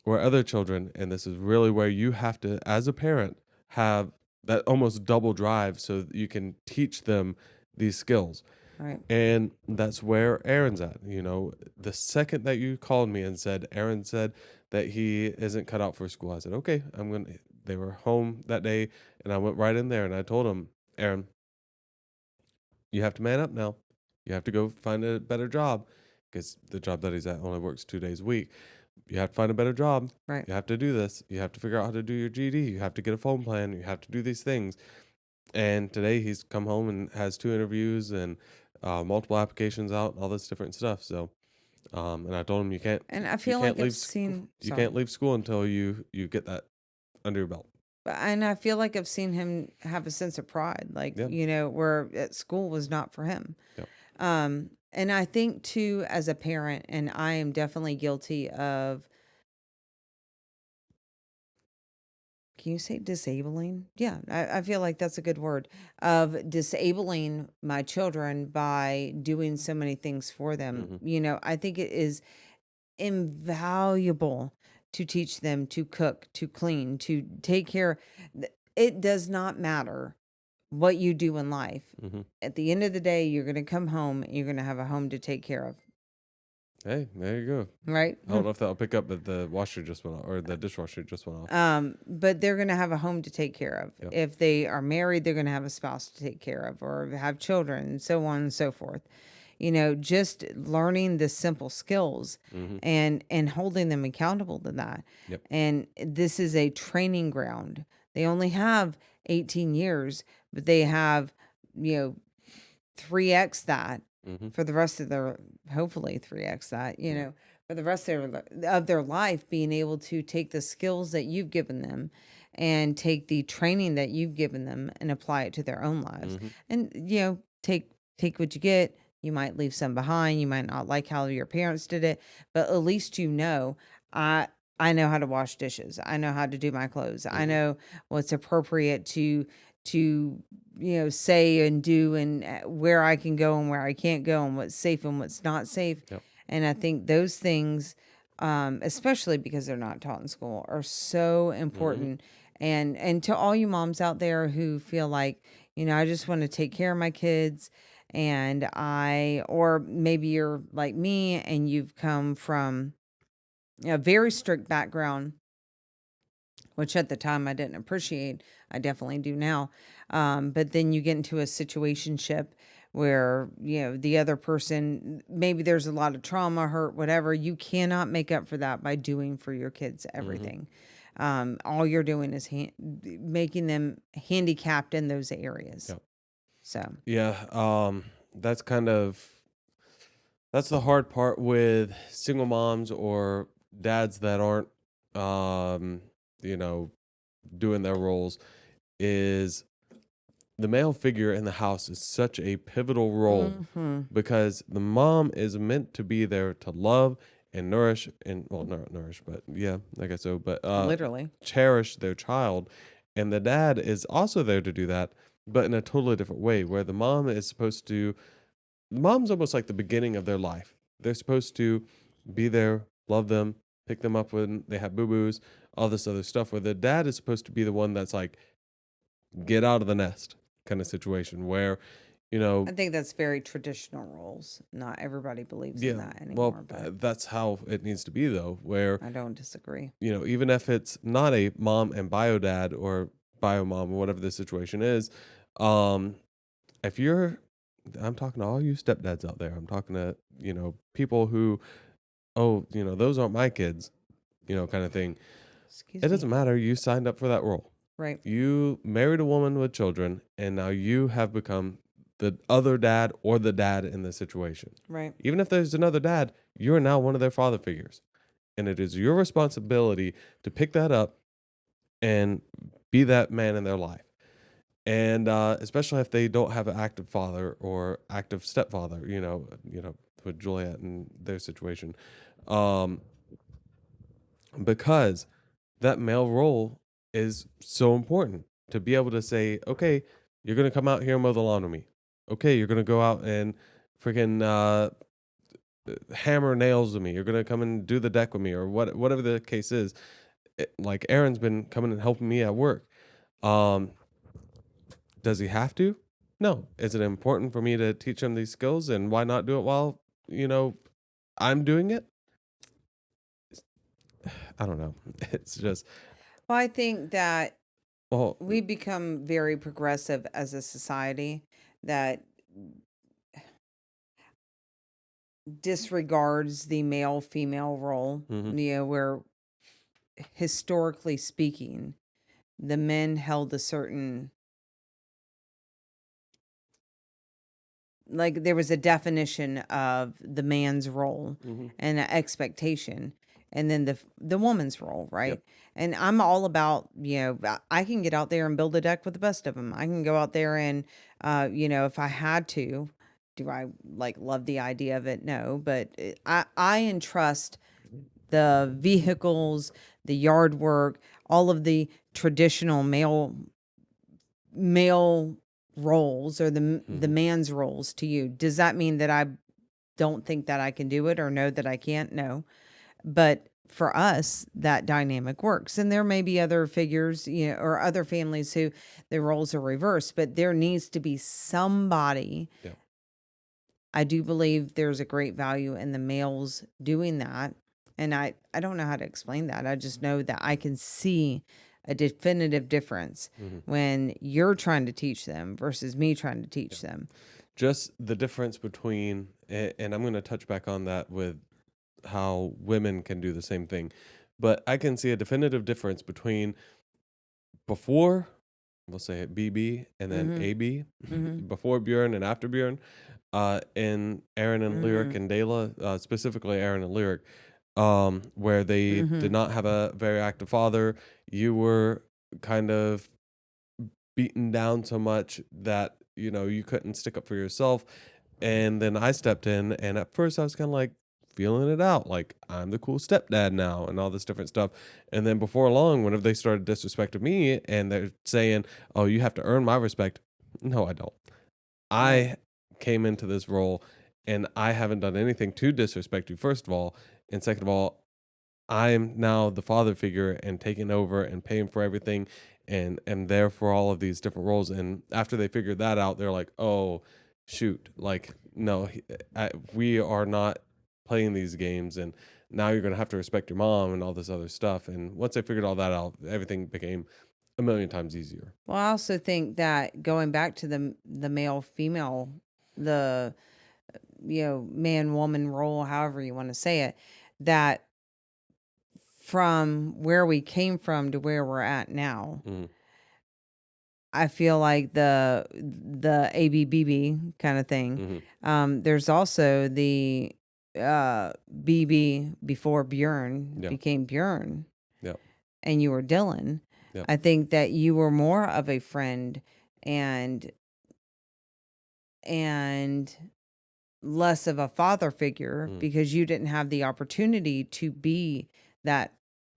where other children, and this is really where you have to, as a parent, have that almost double drive so that you can teach them these skills. Right. And that's where Aaron's at. The second that you called me and said, Aaron said that he isn't cut out for school, I said, okay, they were home that day, and I went right in there and I told him, Aaron, you have to man up now. You have to go find a better job because the job that he's at only works 2 days a week. You have to find a better job. Right. You have to do this. You have to figure out how to do your GD. You have to get a phone plan. You have to do these things. And today he's come home and has 2 interviews and multiple applications out and all this different stuff. So, and I told him And I you feel can't like I've leave school. seen, You sorry. can't leave school until you get that under your belt. And I feel like I've seen him have a sense of pride, like, Yeah. where at school was not for him. Yeah. And I think too, as a parent, and I am definitely guilty of, can you say disabling? Yeah, I feel like that's a good word, of disabling my children by doing so many things for them. Mm-hmm. I think it is invaluable to teach them to cook, to clean, to take care. It does not matter what you do in life. Mm-hmm. At the end of the day, you're going to come home and you're going to have a home to take care of, Hey, there you go. right? I don't know if that'll pick up, but the washer just went off, or the dishwasher just went off. But they're going to have a home to take care of. Yep. If they are married, they're going to have a spouse to take care of, or have children, and so on and so forth. Just learning the simple skills Mm-hmm. and holding them accountable to that. Yep. And this is a training ground. They only have 18 years, but they have, 3x that Mm-hmm. for the rest of their, hopefully 3x that, for the rest of their life, being able to take the skills that you've given them and take the training that you've given them and apply it to their own lives. Mm-hmm. And take what you get. You might leave some behind. You might not like how your parents did it, but at least I know how to wash dishes. I know how to do my clothes. I Mm-hmm. know what's appropriate to say and do, and where I can go and where I can't go, and what's safe and what's not safe. Yep. And I think those things, especially because they're not taught in school, are so Mm-hmm. important. And to all you moms out there who feel like, I just want to take care of my kids, or maybe you're like me and you've come from a very strict background, which at the time I didn't appreciate. I definitely do now. But then you get into a situationship where, the other person, maybe there's a lot of trauma, hurt, whatever. You cannot make up for that by doing for your kids everything. All you're doing is making them handicapped in those areas. Yep. So, Yeah. That's the hard part with single moms or dads that aren't, um, doing their roles, is the male figure in the house is such a pivotal role because the mom is meant to be there to love and nourish and, well, not nourish, but yeah, I guess so, but literally. cherish their child. And the dad is also there to do that, but in a totally different way, where the mom's almost like the beginning of their life. They're supposed to be there, love them, pick them up when they have boo-boos, all this other stuff, where the dad is supposed to be the one that's like, get out of the nest kind of situation where, I think that's very traditional roles. Not everybody believes yeah, in that well, anymore, but that's how it needs to be though, where, I don't disagree. even if it's not a mom and bio dad or bio mom or whatever the situation is, um, if you're, I'm talking to all you stepdads out there. I'm talking to, people who, oh, those aren't my kids, kind of thing. Excuse It me. doesn't matter. You signed up for that role. Right. You married a woman with children, and now you have become the other dad or the dad in the situation. Right. Even if there's another dad, you're now one of their father figures. And it is your responsibility to pick that up and be that man in their life. And especially if they don't have an active father or active stepfather, with Juliet and their situation, um, because that male role is so important to be able to say, okay, you're gonna come out here and mow the lawn with me. Okay, you're gonna go out and freaking hammer nails with me. You're gonna come and do the deck with me, or whatever the case is. Like Aaron's been coming and helping me at work. Does he have to? No. Is it important for me to teach him these skills, and why not do it while, you know, I'm doing it? I don't know. It's just, Well, I think that well, we become very progressive as a society that disregards the male female role, mhm, where historically speaking, the men held a certain, like there was a definition of the man's role mhm, and an expectation, and then the woman's role, yep, right? And I'm all about, I can get out there and build a deck with the best of them. I can go out there and if I had to. Do I like love the idea of it? No, but I entrust the vehicles, the yard work, all of the traditional male roles, or the mhm, man's roles to you. Does that mean that I don't think that I can do it or know that I can't? No. But for us, that dynamic works. And there may be other figures, or other families who the roles are reversed, but there needs to be somebody. yep, I do believe there's a great value in the males doing that. And I don't know how to explain that. I just know that I can see a definitive difference mhm, when you're trying to teach them versus me trying to yep. teach them. Just the difference between, and I'm going to touch back on that with how women can do the same thing, but I can see a definitive difference between before, we'll say it BB and then Mhm. AB, Mhm. before Bjorn and after Bjorn, in Aaron and Lyric Mhm. and Dela, specifically Aaron and Lyric, where they did Mhm. not have a very active father. You were kind of beaten down so much that, you know, you couldn't stick up for yourself. And then I stepped in, and at first I was kind of like feeling it out, like I'm the cool stepdad now and all this different stuff. And then before long, whenever they started disrespecting me and they're saying, "Oh, you have to earn my respect," no, I don't. Right. I came into this role and I haven't done anything to disrespect you, first of all. And second of all, I'm now the father figure and taking over and paying for everything and there for all of these different roles. And after they figured that out, they're like, "Oh, shoot! Like, no, we are not playing these games, and now you're gonna have to respect your mom and all this other stuff." And once they figured all that out, everything became a million times easier. Well, I also think that going back to the male female, the man woman role, however you want to say it, that from where we came from to where we're at now, Hmm. I feel like the ABBB kind of thing. Hmm. There's also the BB before Bjorn Yeah. became Bjorn, Yep. and you were Dylan. Yep. I think that you were more of a friend and and less of a father figure Mm. because you didn't have the opportunity to be that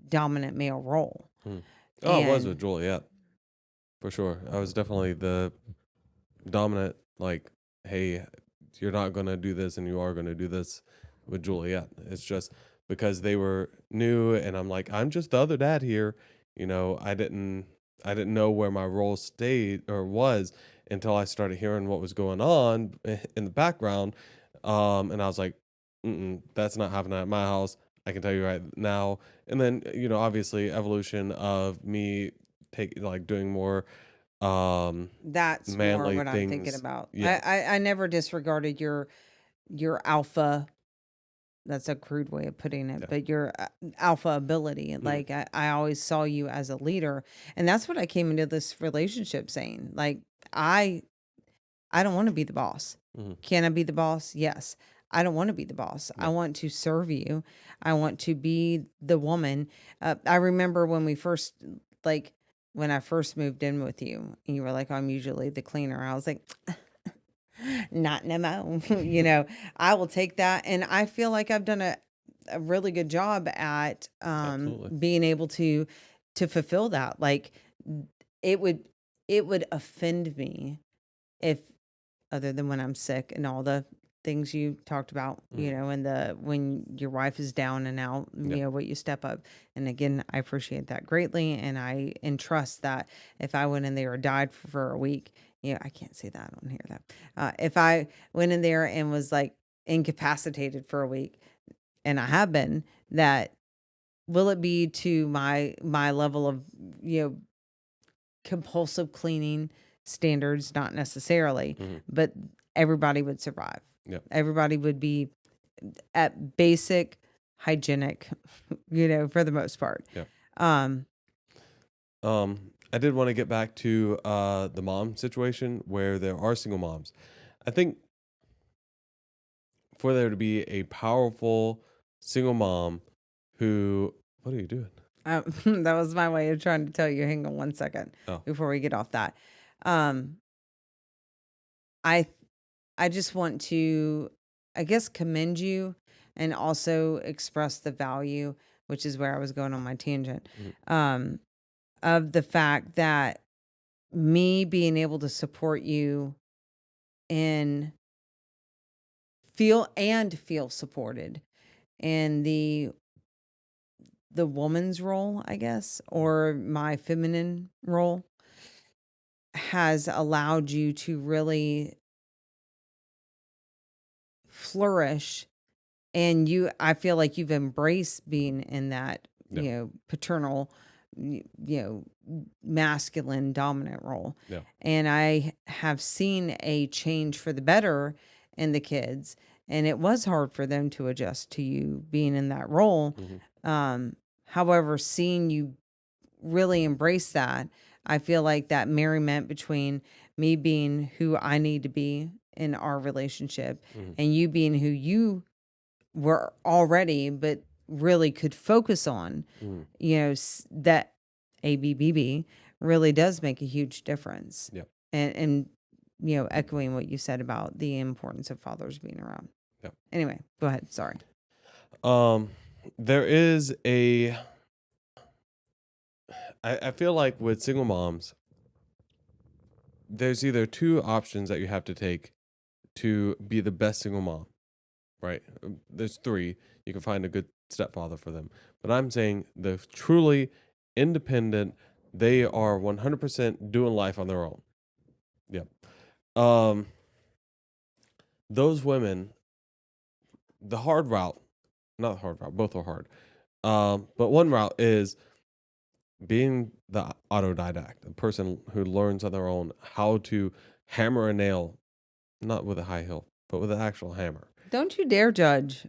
dominant male role. Mm. Oh, it was with And Juliet for sure. I was definitely the dominant, like, hey, you're not going to do this and you are going to do this with Juliet. It's just because they were new and I'm like, I'm just the other dad here. You know, I didn't know where my role stayed or was until I started hearing what was going on in the background. And I was like, that's not happening at my house. I can tell you right now. And then, you know, obviously evolution of me doing more that's more manly what I'm thinking things. about. I, Yes. I, I never disregarded your alpha. That's a crude way of putting it, Yeah. but your alpha ability. Mhm. Like I always saw you as a leader, and that's what I came into this relationship saying. Like I I don't want to be the boss. Mhm. Can I be the boss? Yes. I don't want to be the boss. I Yeah. want to serve you. I want to be the woman. I remember when we first, like, when I first moved in with you, and you were like, I'm usually the cleaner. I was like, not no more. I will take that. And I feel like I've done a really good job at Absolutely. being able to fulfill that. Like, it would it would offend me if, other than when I'm sick and all the things you talked about, Mhm. and the when your wife is down and out, Yeah. what you step up. And again, I appreciate that greatly, and I entrust that if I went in there or died for a week, I can't say that. I don't hear that. If I went in there and was like incapacitated for a week, and I have been, that will it be to my level of, you know, compulsive cleaning standards? Not necessarily, Hmm. but everybody would survive. Yep. Everybody would be at basic hygienic, for the most part. Yep. Um, I did want to get back to the mom situation where there are single moms. I think for there to be a powerful single mom who, what are you doing? that was my way of trying to tell you. Hang on one second Oh, before we get off that. Um, I I just want to, I guess, commend you and also express the value, which is where I was going on my tangent, mhm, um, of the fact that me being able to support you and feel supported in the woman's role, I guess, or my feminine role, has allowed you to really flourish. And I feel like you've embraced being in that, yeah, paternal, masculine dominant role. yeah, And I have seen a change for the better in the kids. And it was hard for them to adjust to you being in that role. hmm, However, seeing you really embrace that, I feel like that merriment between me being who I need to be in our relationship hmm, and you being who you were already, but really could focus on, hmm, that ABBB really does make a huge difference. yeah, And echoing what you said about the importance of fathers being around. yeah. Anyway, go ahead. Sorry. Um, there is I feel like with single moms, there's either two options that you have to take to be the best single mom, right? There's three. You can find a good stepfather for them. But I'm saying the truly independent, they are 100% doing life on their own. Yep. Um, those women, the hard route, not hard route, both are hard. But one route is being the autodidact, the person who learns on their own how to hammer a nail, not with a high heel, but with an actual hammer. Don't you dare judge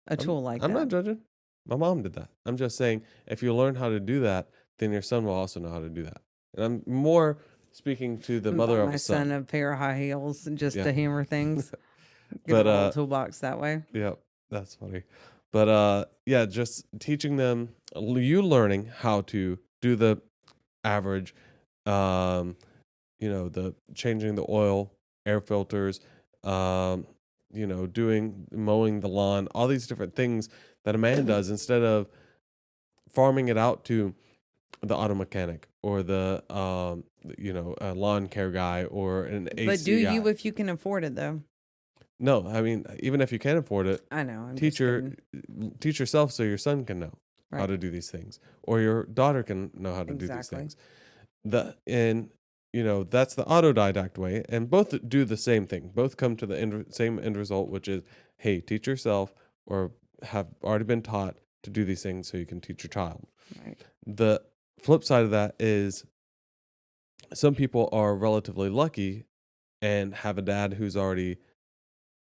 a I'm tool like I'm that. not judging. My mom did that. I'm just saying if you learn how to do that, then your son will also know how to do that. And I'm more speaking to the Buy mother of my a son son. a pair of high heels and just Yeah. to hammer things. Get a But little toolbox that way. yeah, that's funny. But yeah, just teaching them, you learning how to do the average, um the changing the oil, air filters, um, doing mowing the lawn, all these different things that a man does instead of farming it out to the auto mechanic or the a lawn care guy or an But do AC you guy. if you can afford it though? No, I mean even if you can't afford it, I know, I'm just teach your kidding. teach yourself so your son can know how Right. to do these things or your daughter can know how to do these Exactly. things. That's the autodidact way, and both do the same thing. Both come to the same end result, which is, hey, teach yourself or have already been taught to do these things so you can teach your child. Right. The flip side of that is some people are relatively lucky and have a dad who's already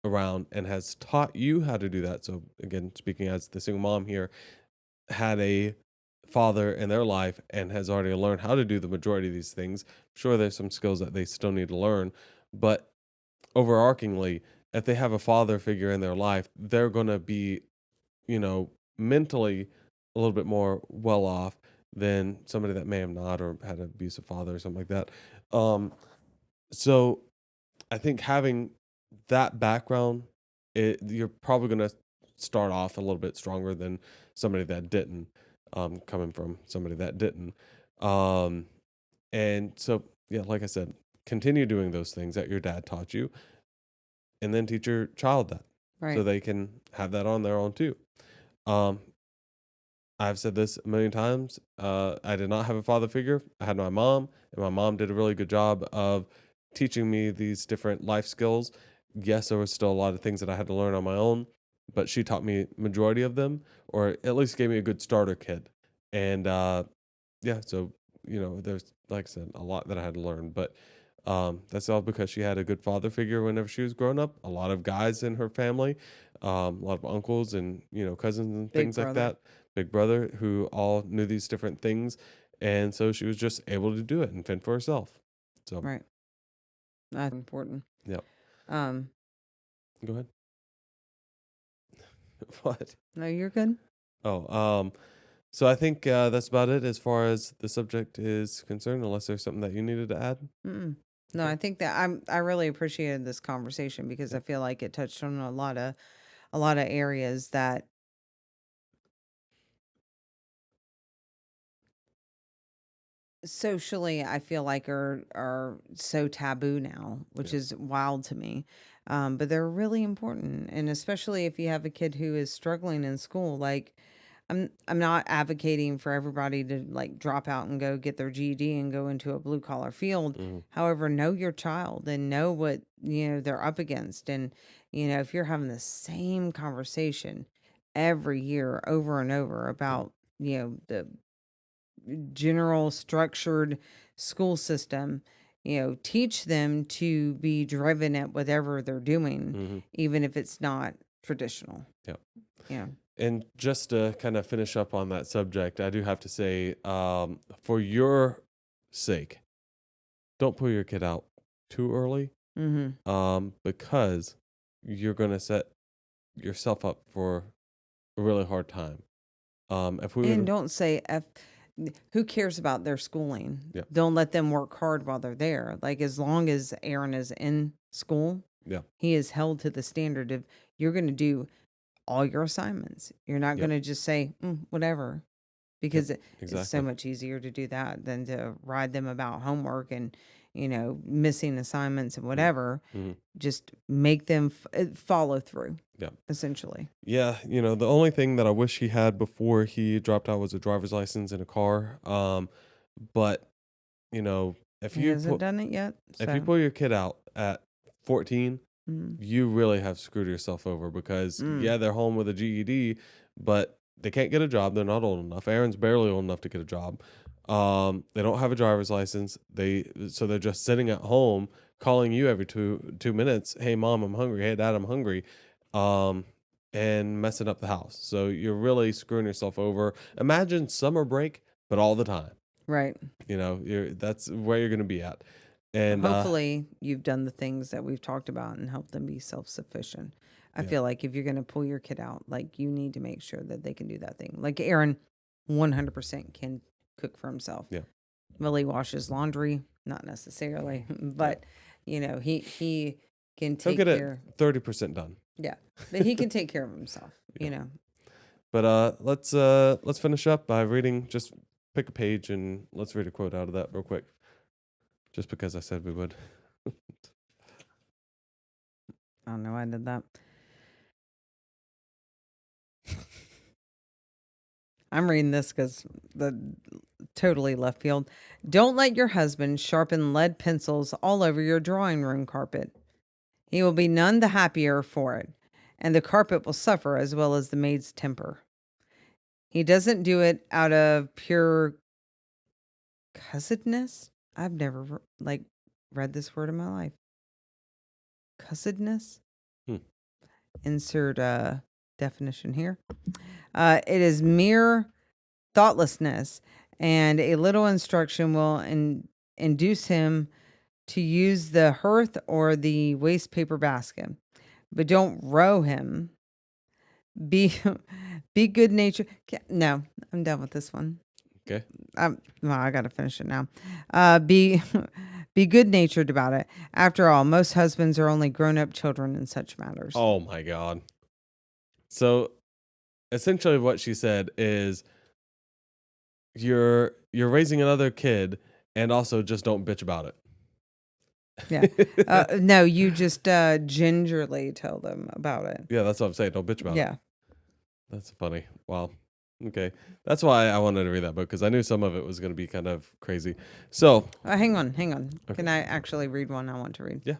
around and has taught you how to do that. So again, speaking as the single mom here, had a father in their life and has already learned how to do the majority of these things. Sure, there's some skills that they still need to learn, but overarchingly, if they have a father figure in their life, they're going to be, mentally a little bit more well off than somebody that may have not or had an abusive father or something like that. So I think having that background, you're probably going to start off a little bit stronger than somebody that didn't, coming from somebody that didn't. Um, and so, yeah, like I said, continue doing those things that your dad taught you and then teach your child that so Right. they can have that on their own too. Um, I've said this a million times. I did not have a father figure. I had my mom, and my mom did a really good job of teaching me these different life skills. Yes, there was still a lot of things that I had to learn on my own, but she taught me majority of them, or at least gave me a good starter kit. And yeah, so there's, like I said, a lot that I had to learn, but that's all because she had a good father figure whenever she was growing up. A lot of guys in her family, a lot of uncles and cousins and Big things like brother. that. Big brother who all knew these different things, and so she was just able to do it and fend for herself. So Right. That's important. yeah, Um, go ahead. What? no, you're good. Oh, so I think that's about it as far as the subject is concerned. Unless there's something that you needed to add. Mm-mm. No, Okay. I think that I really appreciated this conversation because I Yep. feel like it touched on a lot of areas that socially I feel like are so taboo now, which Yep. is wild to me. But they're really important, and especially if you have a kid who is struggling in school. Like, I'm not advocating for everybody to like drop out and go get their GED and go into a blue collar field. Mm-hmm. However, know your child and know what they're up against, and if you're having the same conversation every year over and over Yep. about the general structured school system, teach them to be driven at whatever they're doing, Mm-hmm. even if it's not traditional. Yep. Yeah. And just to kind of finish up on that subject, I do have to say, for your sake, don't pull your kid out too early, Mm-hmm. because you're going to set yourself up for a really hard time. If we And would, don't say who cares about their schooling? yeah, Don't let them work hard while they're there. Like, as long as Aaron is in school, yeah, he is held to the standard of you're going to do all your assignments. You're not yep, going to just say whatever. yep, Because it's so exactly, much easier to do that than to ride them about homework and missing assignments and mm, whatever. mhm, Just make them follow through, yeah, essentially. yeah. The only thing that I wish he had before he dropped out was a driver's license and a car. But if He you hasn't put done it yet, if you so pull your kid out at 14, mm, you really have screwed yourself over because mm, yeah, they're home with a GED, but they can't get a job. They're not old enough. Aaron's barely old enough to get a job. They don't have a driver's license. They're just sitting at home calling you every two minutes. Hey mom, I'm hungry. Hey dad, I'm hungry. Um, and messing up the house. So you're really screwing yourself over. Imagine summer break, but all the time. right. That's where you're gonna be at. And Hopefully, you've done the things that we've talked about and helped them be self-sufficient. I yeah, feel like if you're going to pull your kid out, like, you need to make sure that they can do that thing. Like, Aaron 100% can cook for himself. yeah, Will he washes laundry? Not necessarily, yeah. but he can He'll take get it care. 30% done. Yeah, but he can take care of himself. Yeah. You know. But let's finish up by reading. Just pick a page and let's read a quote out of that real quick. Just because I said we would. I don't know. I did that. I'm reading this because the totally left field. Don't let your husband sharpen lead pencils all over your drawing room carpet. He will be none the happier for it, and the carpet will suffer as well as the maid's temper. He doesn't do it out of pure cussedness. I've never read this word in my life. Cussedness. Hmm. Insert definition here. It is mere thoughtlessness, and a little instruction will induce him to use the hearth or the waste paper basket. But don't row him. Be be good natured. No, I'm done with this one. Okay. Well, I gotta finish it now. Be be good natured about it. After all, most husbands are only grown up children in such matters. Oh my God. So essentially, what she said is you're raising another kid, and also just don't bitch about Yeah. it. No, you just gingerly tell them about it. Yeah, that's what I'm saying. Don't bitch about it. Yeah. That's funny. Wow. Okay. That's why I wanted to read that book, because I knew some of it was going to be kind of crazy. So, Hang on. Okay. Can I actually read one I want to read? Yeah.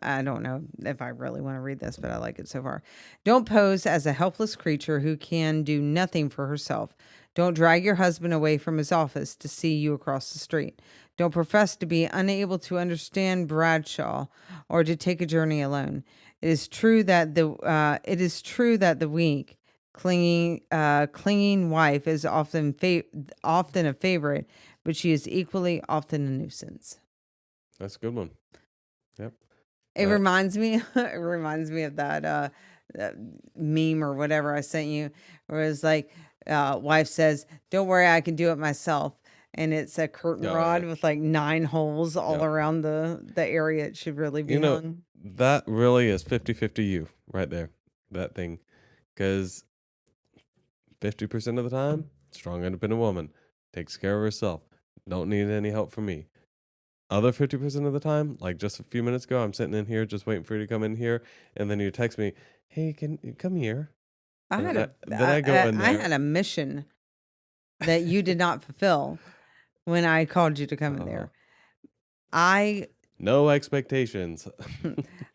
I don't know if I really want to read this, but I like it so far. Don't pose as a helpless creature who can do nothing for herself. Don't drag your husband away from his office to see you across the street. Don't profess to be unable to understand Bradshaw or to take a journey alone. It is true that the weak, clinging wife is often a favorite, but she is equally often a nuisance. That's a good one. Yep. It Uh, reminds me it reminds me of that meme or whatever I sent you, where it's like, wife says, "Don't worry, I can do it myself." And it's a curtain oh, yeah. rod with like 9 holes all Yep. around the area it should really be You know, hung. that really is 50-50 you right there. That thing. Because 50% of the time, strong, independent woman takes care of herself. Don't need any help from me. Other 50% of the time, like just a few minutes ago, I'm sitting in here just waiting for you to come in here, and then you text me, "Hey, can you come here?" I And had then I go in I there. had a mission that you did not fulfill when I called you to come in Uh, there. I no expectations.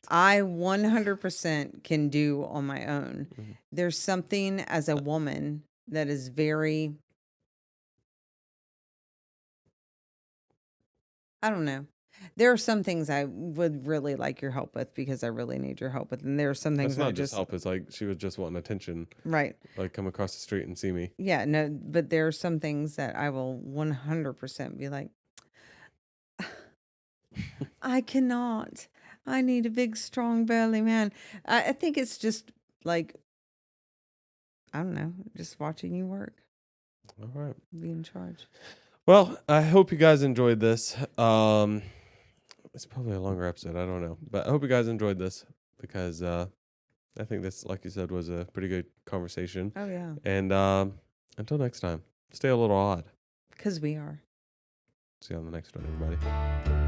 I 100% can do on my own. Mhm. There's something as a woman that is very, I don't know. There are some things I would really like your help with because I really need your help with. And there are some That's things I not just just, help. It's like she was just wanting attention, right. like come across the street and see me. Yeah, no, but there are some things that I will 100% be like, I cannot. I need a big, strong, belly man. I think it's just like, I don't know, just watching you work, All right. be in charge. Well, I hope you guys enjoyed this. It's probably a longer episode. I don't know, but I hope you guys enjoyed this, because I think this, like you said, was a pretty good conversation. Oh, yeah. And until next time, stay a little odd. Because we are. See you on the next one, everybody.